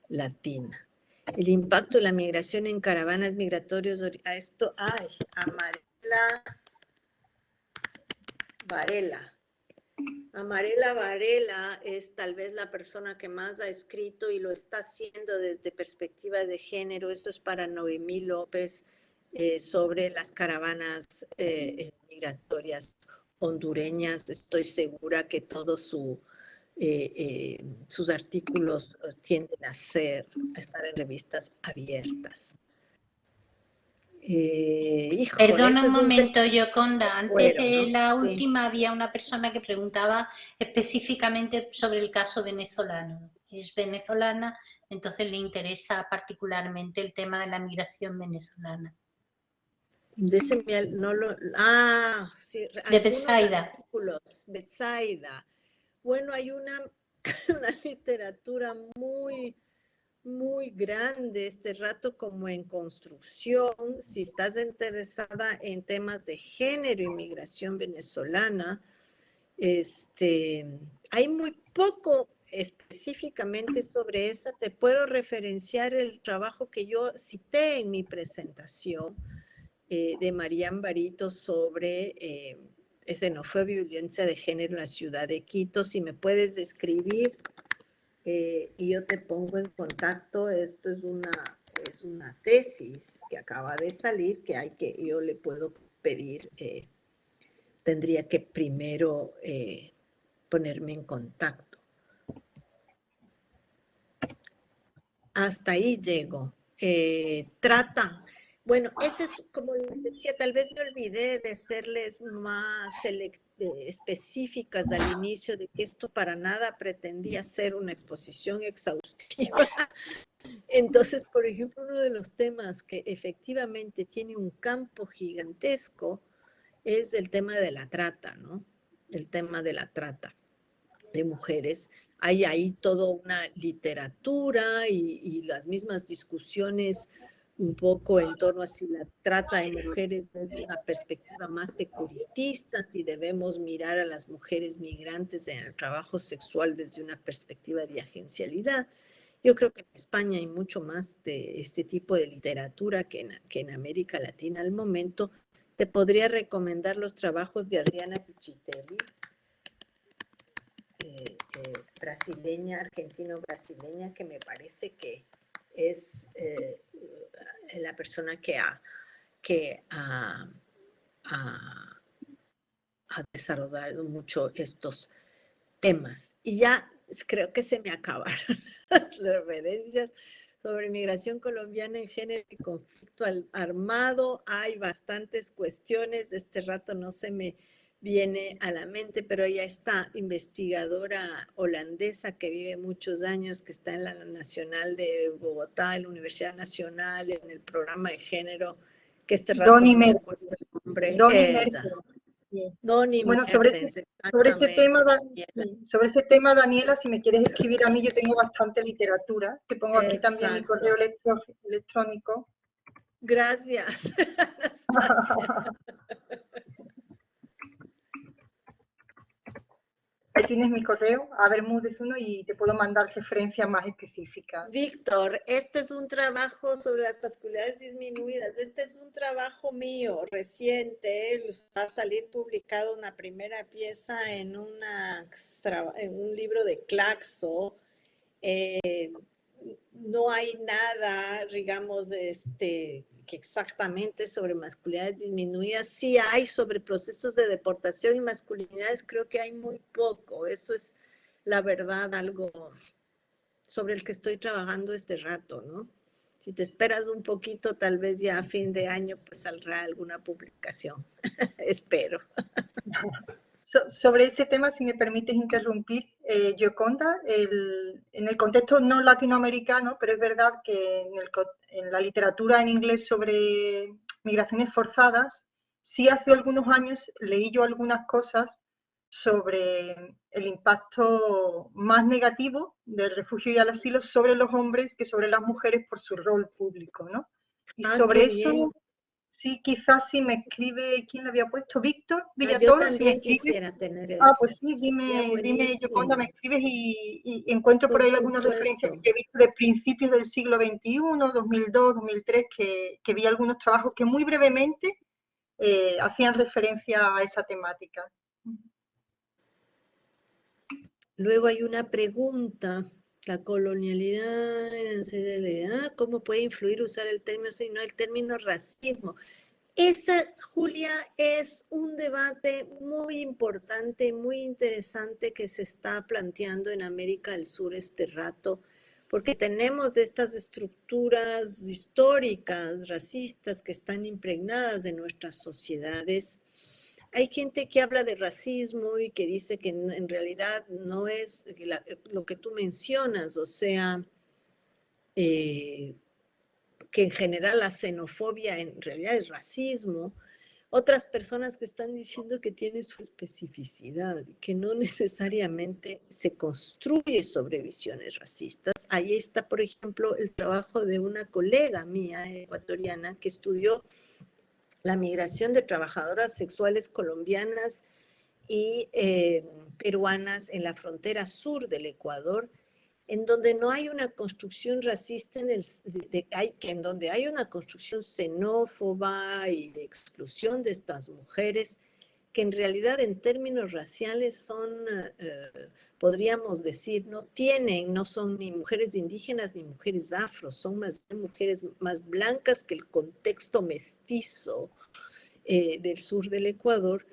Latina. El impacto de la migración en caravanas migratorias, a esto, Amarela Varela es tal vez la persona que más ha escrito y lo está haciendo desde perspectiva de género. Eso es para Noemí López sobre las caravanas migratorias hondureñas. Estoy segura que todos sus artículos tienden a estar en revistas abiertas. Perdona un momento, Yoconda. Antes de la Sí. última había una persona que preguntaba específicamente sobre el caso venezolano. Es venezolana, entonces le interesa particularmente el tema de la migración venezolana. Sí, de Betsaida. Betsaida. Bueno, hay una literatura muy grande este rato como en construcción. Si estás interesada en temas de género y migración venezolana, hay muy poco específicamente sobre esa. Te puedo referenciar el trabajo que yo cité en mi presentación de Marian Barito sobre xenofobia y violencia de género en la ciudad de Quito. Si me puedes describir y yo te pongo en contacto. Esto es una tesis que acaba de salir yo le puedo pedir, tendría que primero ponerme en contacto. Hasta ahí llego. Trata. Bueno, ese es, como les decía, tal vez me olvidé de serles más específicas al inicio de que esto para nada pretendía ser una exposición exhaustiva. Entonces, por ejemplo, uno de los temas que efectivamente tiene un campo gigantesco es el tema de la trata, ¿no? El tema de la trata de mujeres. Hay ahí toda una literatura y las mismas discusiones un poco en torno a si la trata de mujeres es una perspectiva más securitista, si debemos mirar a las mujeres migrantes en el trabajo sexual desde una perspectiva de agencialidad. Yo creo que en España hay mucho más de este tipo de literatura que en América Latina al momento. Te podría recomendar los trabajos de Adriana Pichitelli, brasileña, argentino-brasileña, que me parece que es la persona que ha desarrollado mucho estos temas. Y ya creo que se me acabaron las referencias sobre migración colombiana en género y conflicto armado. Hay bastantes cuestiones. Este rato no se me viene a la mente, pero ella está investigadora holandesa que vive muchos años, que está en la Nacional de Bogotá, en la Universidad Nacional, en el programa de género, que este rato Doni no me Mertens. acuerdo el nombre. Doni Mertens. Sí. Doni Bueno, Mertens, sobre ese tema, Daniela, si me quieres escribir a mí, yo tengo bastante literatura, que pongo aquí también mi correo electrónico. Gracias, Anastasia. Ahí tienes mi correo, abermúdez1, y te puedo mandar referencias más específicas. Víctor, este es un trabajo sobre las masculinidades disminuidas. Este es un trabajo mío reciente. Va a salir publicado una primera pieza en un libro de Claxo. No hay nada, digamos, que exactamente sobre masculinidades disminuidas. Sí hay sobre procesos de deportación y masculinidades, creo que hay muy poco. Eso es la verdad, algo sobre el que estoy trabajando este rato, ¿no? Si te esperas un poquito, tal vez ya a fin de año pues saldrá alguna publicación. Espero. Sobre ese tema, si me permites interrumpir, Gioconda, en el contexto no latinoamericano, pero es verdad que en la literatura en inglés sobre migraciones forzadas, sí hace algunos años leí yo algunas cosas sobre el impacto más negativo del refugio y el asilo sobre los hombres que sobre las mujeres por su rol público, ¿no? Y sobre eso, sí, quizás si me escribe, ¿quién le había puesto? Víctor Yo Villatoro, si me también escribe. quisiera tener eso. Pues sí, dime, Gioconda, me escribes y encuentro por ahí algunas referencias que he visto de principios del siglo XXI, 2002, 2003, que vi algunos trabajos que muy brevemente hacían referencia a esa temática. Luego hay una pregunta, la colonialidad, ¿cómo puede influir usar el término, si no el término racismo? Esa, Julia, es un debate muy importante, muy interesante que se está planteando en América del Sur este rato, porque tenemos estas estructuras históricas, racistas, que están impregnadas en nuestras sociedades. Hay gente que habla de racismo y que dice que en realidad no es lo que tú mencionas, o sea, que en general la xenofobia en realidad es racismo. Otras personas que están diciendo que tiene su especificidad, que no necesariamente se construye sobre visiones racistas. Ahí está, por ejemplo, el trabajo de una colega mía ecuatoriana que estudió la migración de trabajadoras sexuales colombianas y peruanas en la frontera sur del Ecuador, en donde no hay una construcción racista, en donde hay una construcción xenófoba y de exclusión de estas mujeres, que en realidad en términos raciales son, podríamos decir, no son ni mujeres indígenas ni mujeres afro, son más bien mujeres más blancas que el contexto mestizo del sur del Ecuador.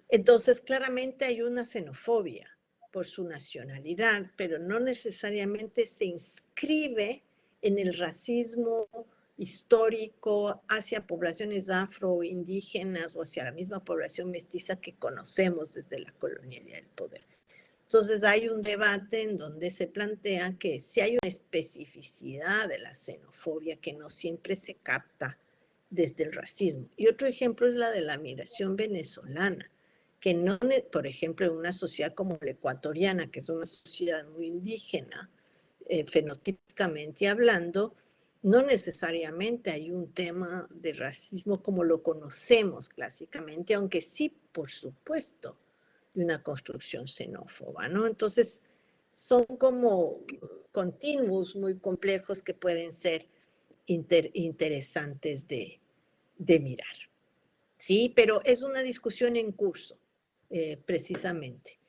Entonces, claramente hay una xenofobia por su nacionalidad, pero no necesariamente se inscribe en el racismo histórico hacia poblaciones afroindígenas o hacia la misma población mestiza que conocemos desde la colonialidad del poder. Entonces hay un debate en donde se plantea que si hay una especificidad de la xenofobia que no siempre se capta desde el racismo. Y otro ejemplo es la de la migración venezolana, que no, por ejemplo, en una sociedad como la ecuatoriana, que es una sociedad muy indígena, fenotípicamente hablando, no necesariamente hay un tema de racismo como lo conocemos clásicamente, aunque sí, por supuesto, de una construcción xenófoba, ¿no? Entonces, son como continuos muy complejos que pueden ser interesantes de mirar. Sí, pero es una discusión en curso, precisamente,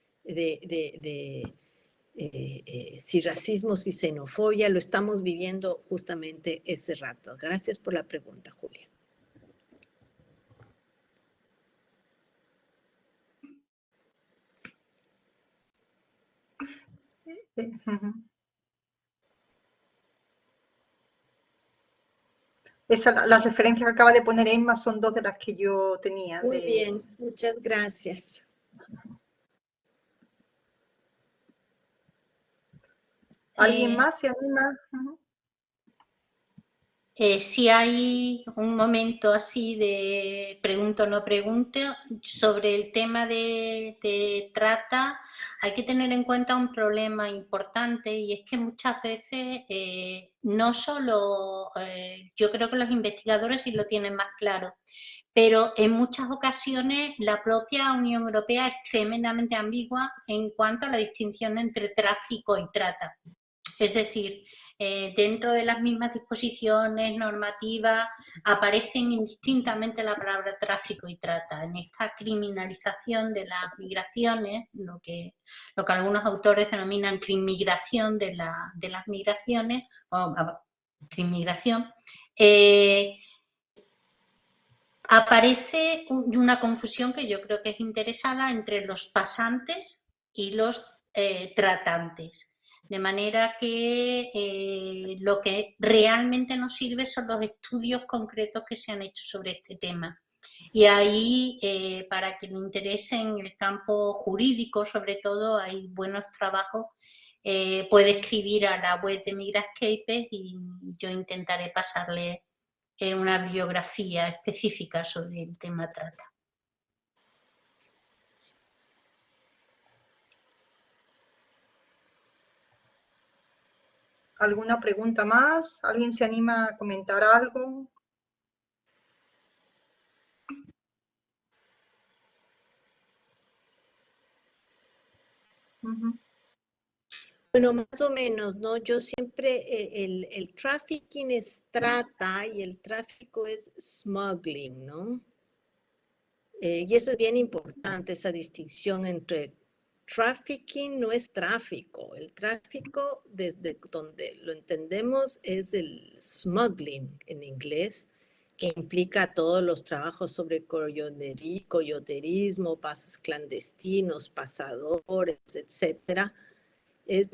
si racismo, si xenofobia, lo estamos viviendo justamente ese rato. Gracias por la pregunta, Julia. Las referencias que acaba de poner Emma son dos de las que yo tenía. Muy bien, muchas gracias. ¿Alguien más se anima? Si hay un momento así de pregunto o no pregunto, sobre el tema de trata, hay que tener en cuenta un problema importante y es que muchas veces no solo, yo creo que los investigadores sí lo tienen más claro, pero en muchas ocasiones la propia Unión Europea es tremendamente ambigua en cuanto a la distinción entre tráfico y trata. Es decir, dentro de las mismas disposiciones normativas aparecen indistintamente la palabra tráfico y trata. En esta criminalización de las migraciones, lo que algunos autores denominan crimmigración de las migraciones, o crimmigración, aparece una confusión que yo creo que es interesada entre los pasantes y los tratantes. De manera que lo que realmente nos sirve son los estudios concretos que se han hecho sobre este tema. Y ahí, para que le interese en el campo jurídico, sobre todo, hay buenos trabajos. Puede escribir a la web de Migrascapes y yo intentaré pasarle una bibliografía específica sobre el tema trata. ¿Alguna pregunta más? ¿Alguien se anima a comentar algo? Bueno, más o menos, ¿no? Yo siempre, el trafficking es trata y el tráfico es smuggling, ¿no? Y eso es bien importante, esa distinción entre trafficking no es tráfico. El tráfico, desde donde lo entendemos, es el smuggling en inglés, que implica todos los trabajos sobre coyoterismo, pasos clandestinos, pasadores, etcétera. Es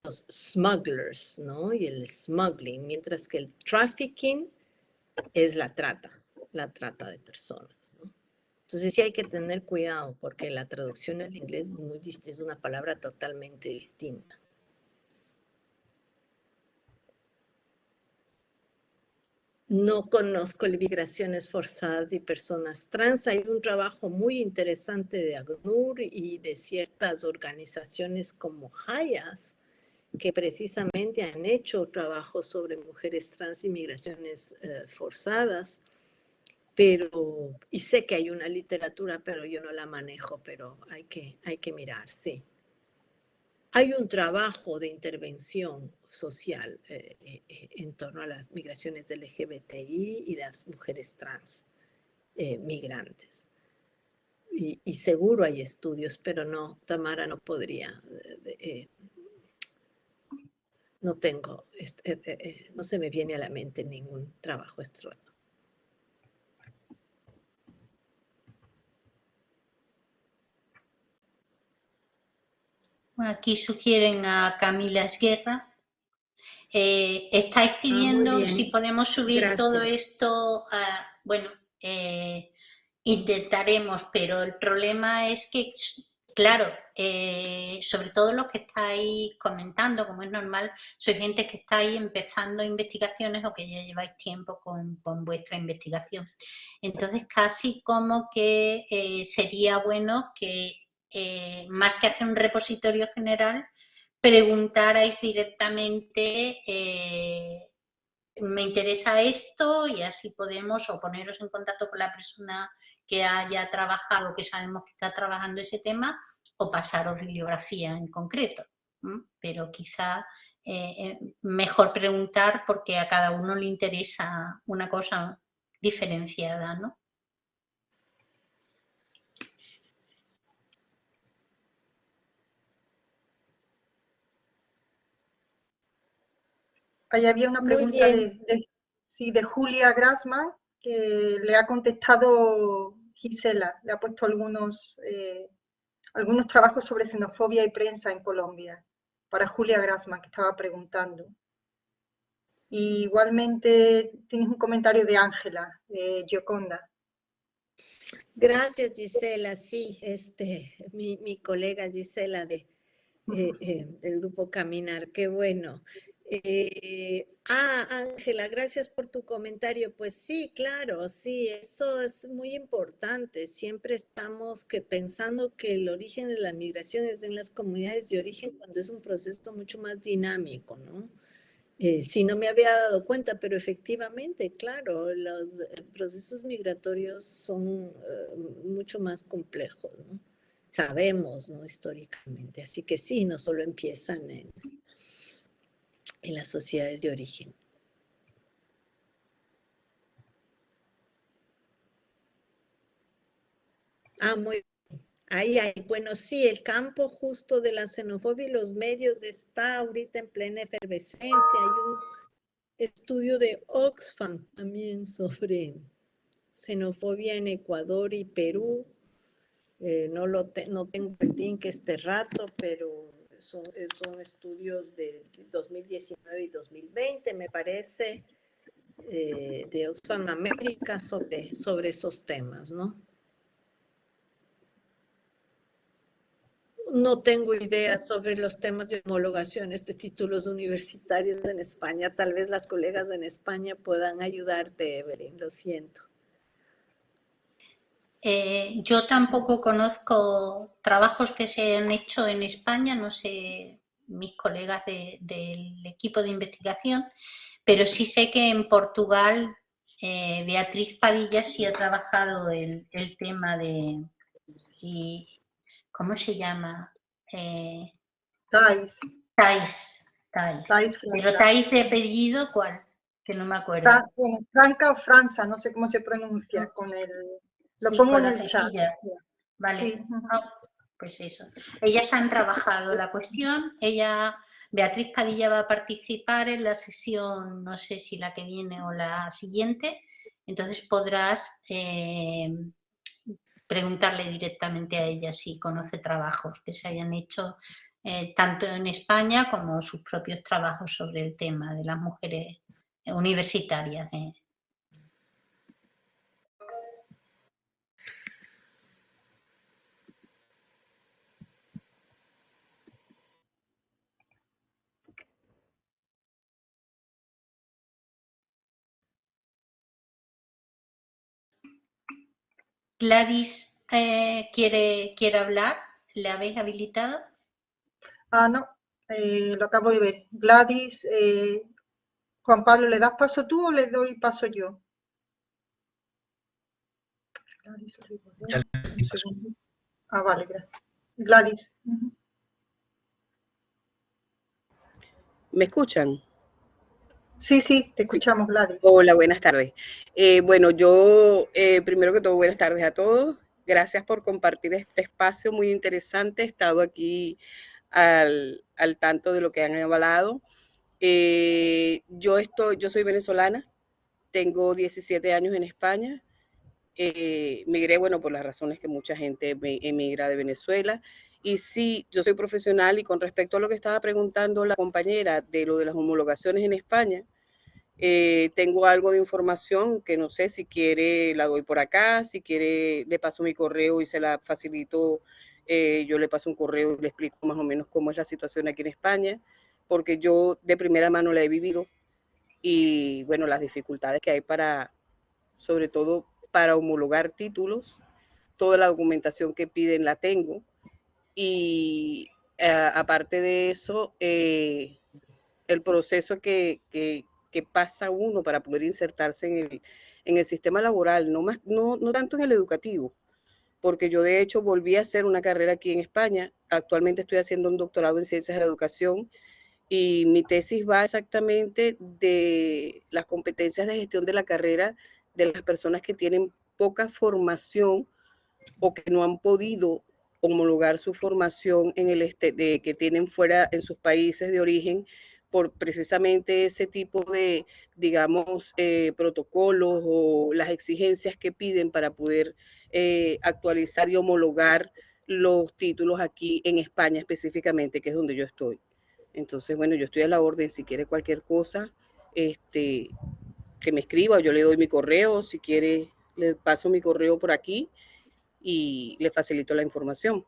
los smugglers, ¿no? Y el smuggling, mientras que el trafficking es la trata de personas, ¿no? Entonces sí hay que tener cuidado porque la traducción al inglés es una palabra totalmente distinta. No conozco migraciones forzadas y personas trans. Hay un trabajo muy interesante de ACNUR y de ciertas organizaciones como Hayas que precisamente han hecho trabajo sobre mujeres trans y migraciones forzadas. Y sé que hay una literatura, pero yo no la manejo, pero hay que mirar, sí. Hay un trabajo de intervención social en torno a las migraciones del LGBTI y las mujeres trans migrantes. Y seguro hay estudios, pero no, Tamara no podría, no tengo, no se me viene a la mente ningún trabajo extraordinario. Aquí sugieren a Camila Esguerra. Estáis pidiendo si podemos subir todo esto. Bueno, intentaremos, pero el problema es que, claro, sobre todo los que estáis comentando, como es normal, sois gente que estáis empezando investigaciones o que ya lleváis tiempo con vuestra investigación. Entonces, casi como que sería bueno que más que hacer un repositorio general, preguntarais directamente, me interesa esto, y así podemos o poneros en contacto con la persona que haya trabajado, que sabemos que está trabajando ese tema, o pasaros bibliografía en concreto. Pero quizá mejor preguntar porque a cada uno le interesa una cosa diferenciada, ¿no? Ahí había una pregunta de Julia Grassman, que le ha contestado Gisela. Le ha puesto algunos trabajos sobre xenofobia y prensa en Colombia, para Julia Grassman, que estaba preguntando. Y igualmente tienes un comentario de Ángela, de Gioconda. Gracias, Gisela. Sí, mi colega Gisela del grupo Caminar, qué bueno. Ángela, gracias por tu comentario. Pues sí, claro, sí, eso es muy importante. Siempre estamos pensando que el origen de la migración es en las comunidades de origen cuando es un proceso mucho más dinámico, ¿no? Sí, no me había dado cuenta, pero efectivamente, claro, los procesos migratorios son mucho más complejos, ¿no? Sabemos, ¿no? Históricamente. Así que sí, no solo empiezan en las sociedades de origen. Muy bien. Ahí hay, bueno, sí, el campo justo de la xenofobia y los medios está ahorita en plena efervescencia. Hay un estudio de Oxfam también sobre xenofobia en Ecuador y Perú. No tengo el link este rato, pero son estudios de 2019 y 2020, me parece, de Oxfam América sobre esos temas, ¿no? No tengo idea sobre los temas de homologaciones de títulos universitarios en España. Tal vez las colegas en España puedan ayudarte, Evelyn, lo siento. Yo tampoco conozco trabajos que se han hecho en España, no sé, mis colegas del equipo de investigación, pero sí sé que en Portugal Beatriz Padilla sí ha trabajado el tema de... ¿Cómo se llama? Thais. Pero Thais de apellido, ¿cuál? Que no me acuerdo. Bueno, Franca o Franza, no sé cómo se pronuncia, con el... Lo sí, pongo en el chat. Vale, Sí. pues eso. Ellas han trabajado la cuestión, Beatriz Padilla va a participar en la sesión, no sé si la que viene o la siguiente, entonces podrás preguntarle directamente a ella si conoce trabajos que se hayan hecho tanto en España como sus propios trabajos sobre el tema de las mujeres universitarias. Gladys quiere hablar. ¿Le habéis habilitado? No, lo acabo de ver. Gladys, Juan Pablo, ¿le das paso tú o le doy paso yo? Gladys, vale, gracias. Gladys. ¿Me escuchan? Sí, te escuchamos, Gladys. Hola, buenas tardes. Bueno, yo, primero que todo, buenas tardes a todos. Gracias por compartir este espacio muy interesante. He estado aquí al tanto de lo que han hablado. Yo soy venezolana, tengo 17 años en España. Migré, bueno, por las razones que mucha gente emigra de Venezuela. Y sí, yo soy profesional y con respecto a lo que estaba preguntando la compañera de lo de las homologaciones en España, tengo algo de información que no sé si quiere, la doy por acá, si quiere le paso mi correo y se la facilito, yo le paso un correo y le explico más o menos cómo es la situación aquí en España, porque yo de primera mano la he vivido y bueno, las dificultades que hay sobre todo para homologar títulos, toda la documentación que piden la tengo y aparte de eso, el proceso que pasa uno para poder insertarse en el sistema laboral, no tanto en el educativo, porque yo de hecho volví a hacer una carrera aquí en España, actualmente estoy haciendo un doctorado en ciencias de la educación y mi tesis va exactamente de las competencias de gestión de la carrera de las personas que tienen poca formación o que no han podido homologar su formación en que tienen fuera en sus países de origen por precisamente ese tipo de, digamos, protocolos o las exigencias que piden para poder actualizar y homologar los títulos aquí en España específicamente, que es donde yo estoy. Entonces, bueno, yo estoy a la orden, si quiere cualquier cosa, que me escriba, yo le doy mi correo, si quiere le paso mi correo por aquí y le facilito la información.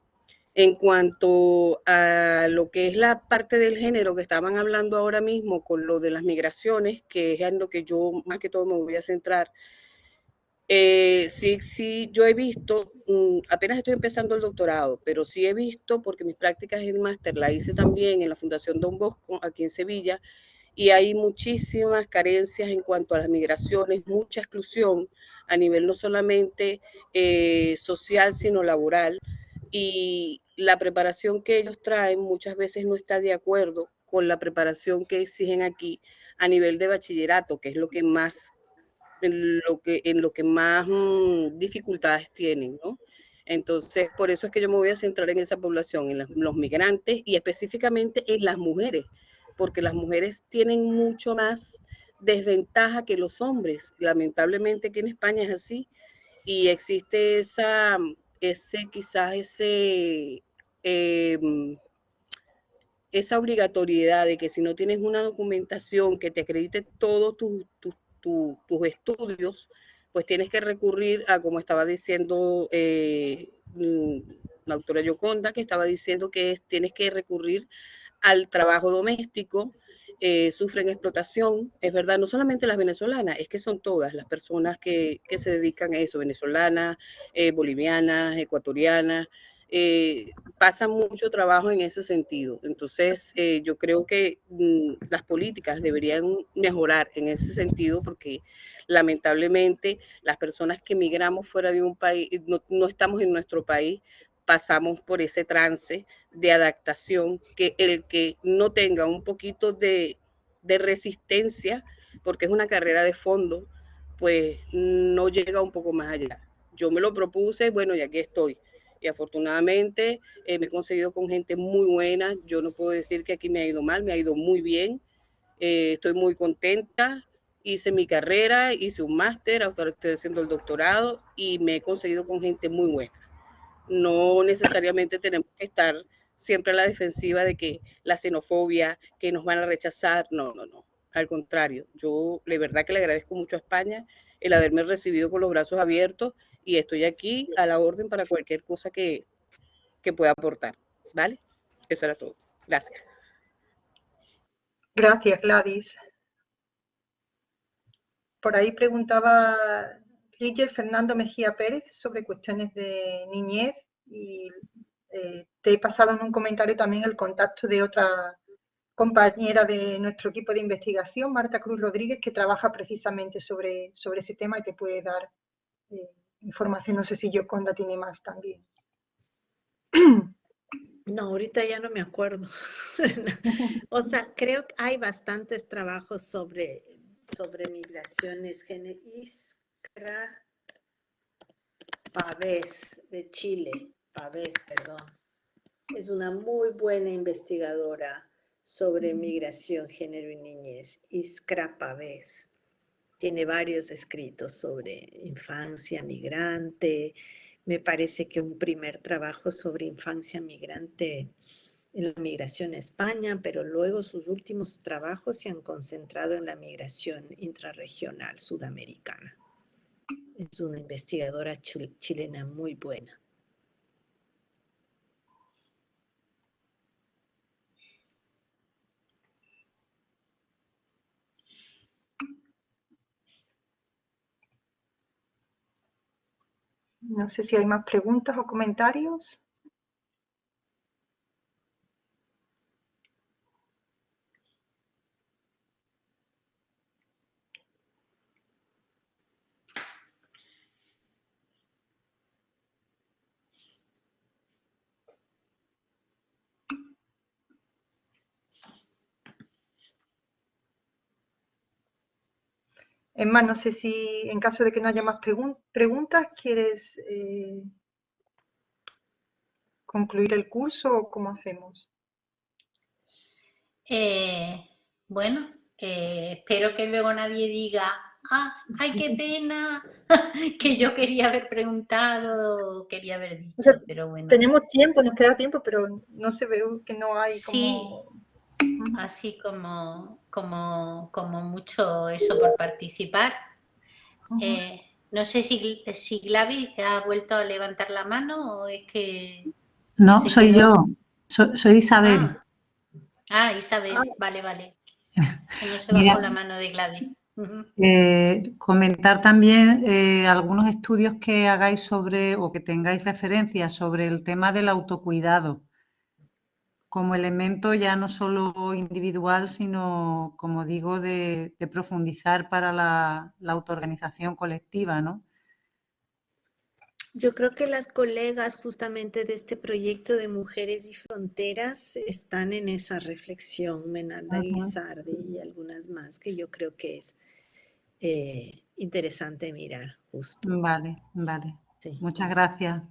En cuanto a lo que es la parte del género que estaban hablando ahora mismo con lo de las migraciones, que es en lo que yo más que todo me voy a centrar, sí, yo he visto, apenas estoy empezando el doctorado, pero sí he visto, porque mis prácticas en máster la hice también en la Fundación Don Bosco, aquí en Sevilla, y hay muchísimas carencias en cuanto a las migraciones, mucha exclusión a nivel no solamente social, sino laboral, y la preparación que ellos traen muchas veces no está de acuerdo con la preparación que exigen aquí a nivel de bachillerato, que es lo que más en lo que más dificultades tienen, ¿no? Entonces, por eso es que yo me voy a centrar en esa población, en los migrantes y específicamente en las mujeres, porque las mujeres tienen mucho más desventaja que los hombres. Lamentablemente aquí en España es así y existe esa obligatoriedad de que si no tienes una documentación que te acredite todos tus estudios, pues tienes que recurrir a, como estaba diciendo la doctora Yoconda, que estaba diciendo que tienes que recurrir al trabajo doméstico, sufren explotación, es verdad, no solamente las venezolanas, es que son todas las personas que se dedican a eso, venezolanas, bolivianas, ecuatorianas, pasan mucho trabajo en ese sentido. Entonces, yo creo que las políticas deberían mejorar en ese sentido porque lamentablemente las personas que migramos fuera de un país, no estamos en nuestro país, pasamos por ese trance de adaptación, que el que no tenga un poquito de resistencia, porque es una carrera de fondo, pues no llega un poco más allá. Yo me lo propuse, bueno, y aquí estoy. Y afortunadamente me he conseguido con gente muy buena. Yo no puedo decir que aquí me ha ido mal, me ha ido muy bien. Estoy muy contenta. Hice mi carrera, hice un máster, ahora estoy haciendo el doctorado y me he conseguido con gente muy buena. No necesariamente tenemos que estar siempre a la defensiva de que la xenofobia, que nos van a rechazar, no. Al contrario, yo de verdad que le agradezco mucho a España el haberme recibido con los brazos abiertos y estoy aquí a la orden para cualquier cosa que pueda aportar, ¿vale? Eso era todo. Gracias. Gracias, Gladys. Por ahí preguntaba Roger Fernando Mejía Pérez sobre cuestiones de niñez y te he pasado en un comentario también el contacto de otra compañera de nuestro equipo de investigación, Marta Cruz Rodríguez, que trabaja precisamente sobre ese tema y te puede dar información. No sé si Yoconda tiene más también. No, ahorita ya no me acuerdo. O sea, creo que hay bastantes trabajos sobre migraciones. Iskra Pavés, de Chile. Pavés, perdón. Es una muy buena investigadora sobre migración, género y niñez. Iskra Pavés. Tiene varios escritos sobre infancia migrante. Me parece que un primer trabajo sobre infancia migrante en la migración a España, pero luego sus últimos trabajos se han concentrado en la migración intrarregional sudamericana. Es una investigadora chilena muy buena. No sé si hay más preguntas o comentarios. Es más, no sé si en caso de que no haya más preguntas, ¿quieres concluir el curso o cómo hacemos? Bueno, espero que luego nadie diga, ¡ay, qué pena! Que yo quería haber preguntado, quería haber dicho, O sea, pero bueno. tenemos tiempo, nos queda tiempo, pero no se ve que no hay sí, como... así como mucho eso por participar. No sé si Gladys ha vuelto a levantar la mano o es que... No, soy yo, soy Isabel. Isabel, vale. Que no se Mira, bajó la mano de Gladys. Comentar también algunos estudios que hagáis sobre o que tengáis referencias sobre el tema del autocuidado como elemento ya no solo individual, sino, como digo, de profundizar para la autoorganización colectiva, ¿no? Yo creo que las colegas justamente de este proyecto de Mujeres y Fronteras están en esa reflexión, Menalda Guizardi y algunas más, que yo creo que es interesante mirar justo. Vale. Sí. Muchas gracias.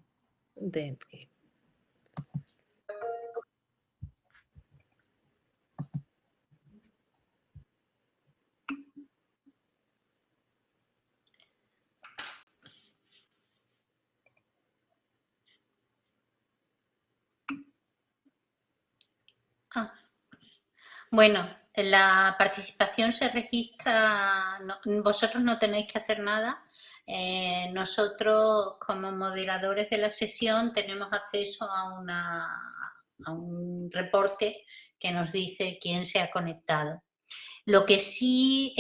Bueno, la participación se registra, vosotros no tenéis que hacer nada. Nosotros, como moderadores de la sesión, tenemos acceso a un reporte que nos dice quién se ha conectado. Lo que sí,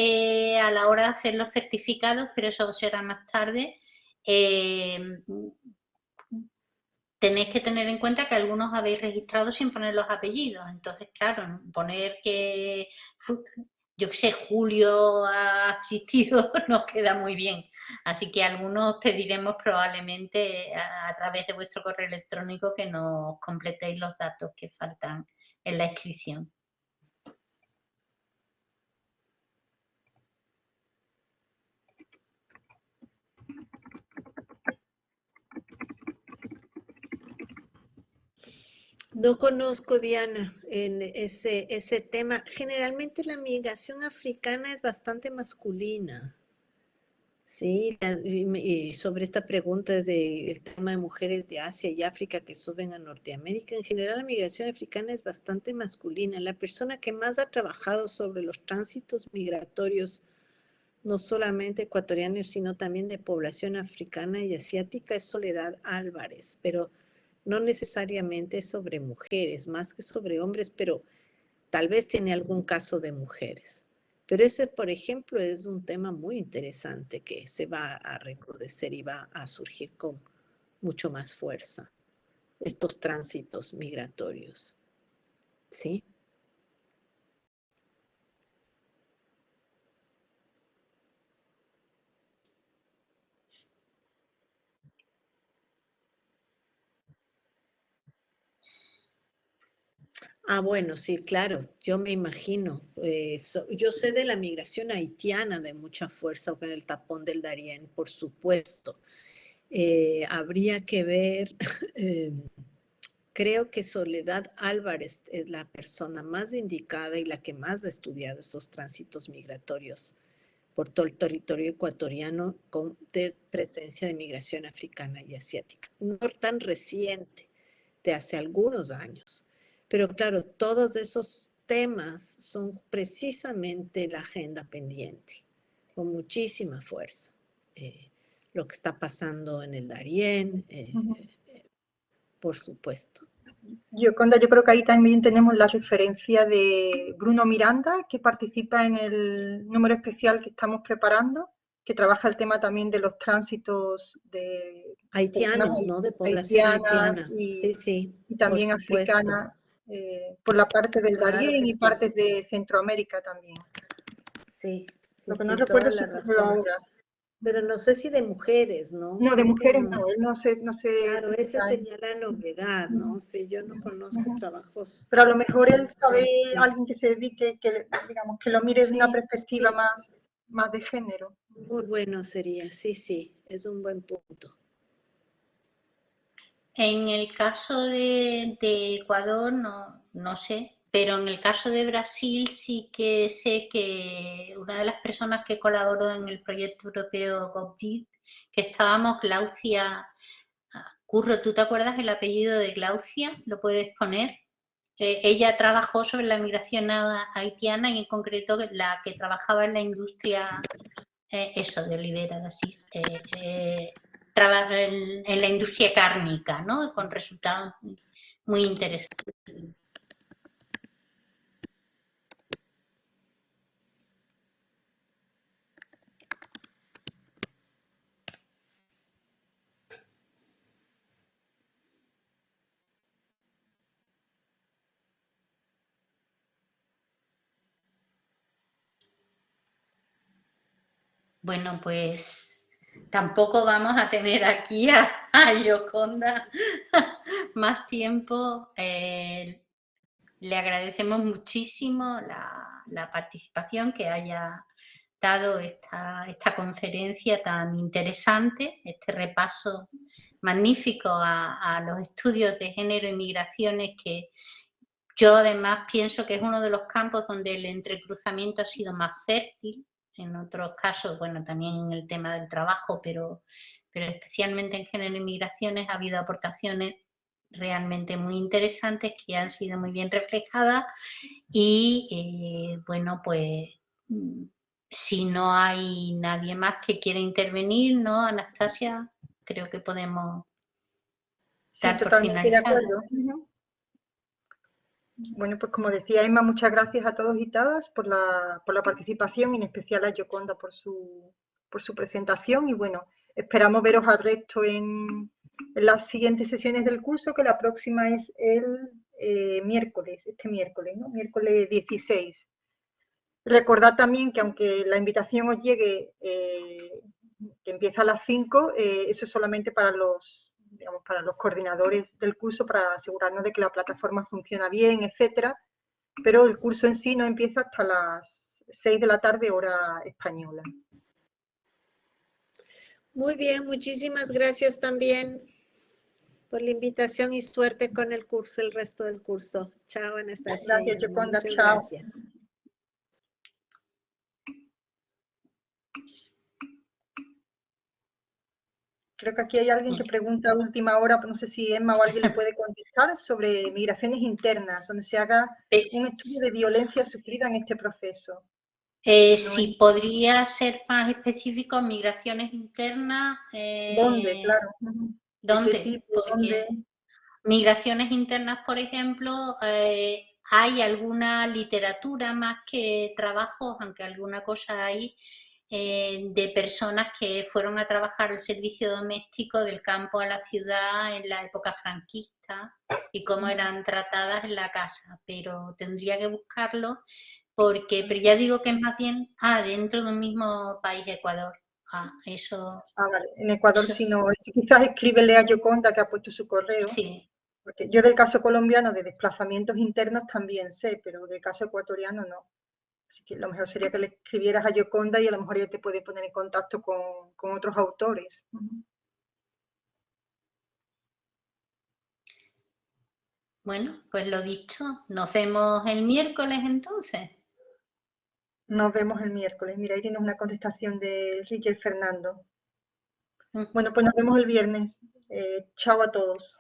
a la hora de hacer los certificados, pero eso será más tarde, tenéis que tener en cuenta que algunos habéis registrado sin poner los apellidos. Entonces, claro, poner que, yo qué sé, Julio ha asistido nos queda muy bien. Así que algunos pediremos probablemente a través de vuestro correo electrónico que nos completéis los datos que faltan en la inscripción. No conozco, Diana, en ese tema. Generalmente la migración africana es bastante masculina. Sí, y sobre esta pregunta del tema de mujeres de Asia y África que suben a Norteamérica, en general la migración africana es bastante masculina. La persona que más ha trabajado sobre los tránsitos migratorios, no solamente ecuatorianos, sino también de población africana y asiática, es Soledad Álvarez, pero no necesariamente sobre mujeres, más que sobre hombres, pero tal vez tiene algún caso de mujeres. Pero ese, por ejemplo, es un tema muy interesante que se va a recrudecer y va a surgir con mucho más fuerza, estos tránsitos migratorios. ¿Sí? Ah, bueno, sí, claro, yo me imagino. Yo sé de la migración haitiana de mucha fuerza con el tapón del Darién, por supuesto. Habría que ver, creo que Soledad Álvarez es la persona más indicada y la que más ha estudiado estos tránsitos migratorios por todo el territorio ecuatoriano con de presencia de migración africana y asiática. No tan reciente, de hace algunos años. Pero claro, todos esos temas son precisamente la agenda pendiente, con muchísima fuerza. Lo que está pasando en el Darién, por supuesto. Yo creo que ahí también tenemos la referencia de Bruno Miranda, que participa en el número especial que estamos preparando, que trabaja el tema también de los tránsitos de haitianos, ¿no? De población haitiana. Sí, sí. Y también africana, por la parte del Darién y partes de Centroamérica también. Sí. Lo que no recuerdo es su ahora. Pero no sé si de mujeres, ¿no? No, de mujeres no, él no sé. Claro, esa sería la novedad, ¿no? Sí, yo no conozco trabajos. Pero a lo mejor él sabe, alguien que se dedique, que digamos, que lo mire desde una perspectiva más de género. Muy bueno sería, sí, es un buen punto. En el caso de Ecuador, no sé, pero en el caso de Brasil sí que sé que una de las personas que colaboró en el proyecto europeo GovDid, que estábamos, Glaucia Curro, ¿tú te acuerdas el apellido de Glaucia? ¿Lo puedes poner? Ella trabajó sobre la migración haitiana y en concreto la que trabajaba en la industria, de Olivera de Asís, trabaja en la industria cárnica, ¿no? Con resultados muy interesantes. Bueno, pues tampoco vamos a tener aquí a Yoconda más tiempo. Le agradecemos muchísimo la participación, que haya dado esta conferencia tan interesante, este repaso magnífico a los estudios de género y migraciones, que yo además pienso que es uno de los campos donde el entrecruzamiento ha sido más fértil. En otros casos, bueno, también en el tema del trabajo, pero especialmente en género y migraciones ha habido aportaciones realmente muy interesantes que han sido muy bien reflejadas y bueno, pues si no hay nadie más que quiera intervenir, ¿no, Anastasia? Creo que podemos dar por totalmente de finalizada. acuerdo. Bueno, pues como decía Emma, muchas gracias a todos y todas por la participación y en especial a Yoconda por su presentación y bueno, esperamos veros al resto en las siguientes sesiones del curso, que la próxima es el miércoles, ¿no? Miércoles 16. Recordad también que aunque la invitación os llegue, que empieza a las 5, eso es solamente para para los coordinadores del curso, para asegurarnos de que la plataforma funciona bien, etcétera, pero el curso en sí no empieza hasta las 6 de la tarde, hora española. Muy bien, muchísimas gracias también por la invitación y suerte con el curso, el resto del curso. Chao, Anastasia. Gracias, Yoconda. Muchas Chao. gracias. Creo que aquí hay alguien que pregunta a última hora, no sé si Emma o alguien le puede contestar, sobre migraciones internas, donde se haga un estudio de violencia sufrida en este proceso. Si podría ser más específico, migraciones internas. ¿Dónde? Claro. ¿Dónde? ¿De qué tipo? Porque ¿Dónde? migraciones internas, por ejemplo, hay alguna literatura más que trabajos, aunque alguna cosa hay, de personas que fueron a trabajar el servicio doméstico del campo a la ciudad en la época franquista y cómo eran tratadas en la casa, pero tendría que buscarlo porque, pero ya digo que es más bien dentro de un mismo país, Ecuador. Eso. Vale. En Ecuador eso, si no, si quizás escríbele a Yoconda, que ha puesto su correo. sí. Porque yo del caso colombiano de desplazamientos internos también sé, pero del caso ecuatoriano no. Así que lo mejor sería que le escribieras a Yoconda y a lo mejor ella te puede poner en contacto con otros autores. Bueno, pues lo dicho, nos vemos el miércoles entonces. Nos vemos el miércoles. Mira, ahí tienes una contestación de Richard Fernando. Bueno, pues nos vemos el viernes. Chao a todos.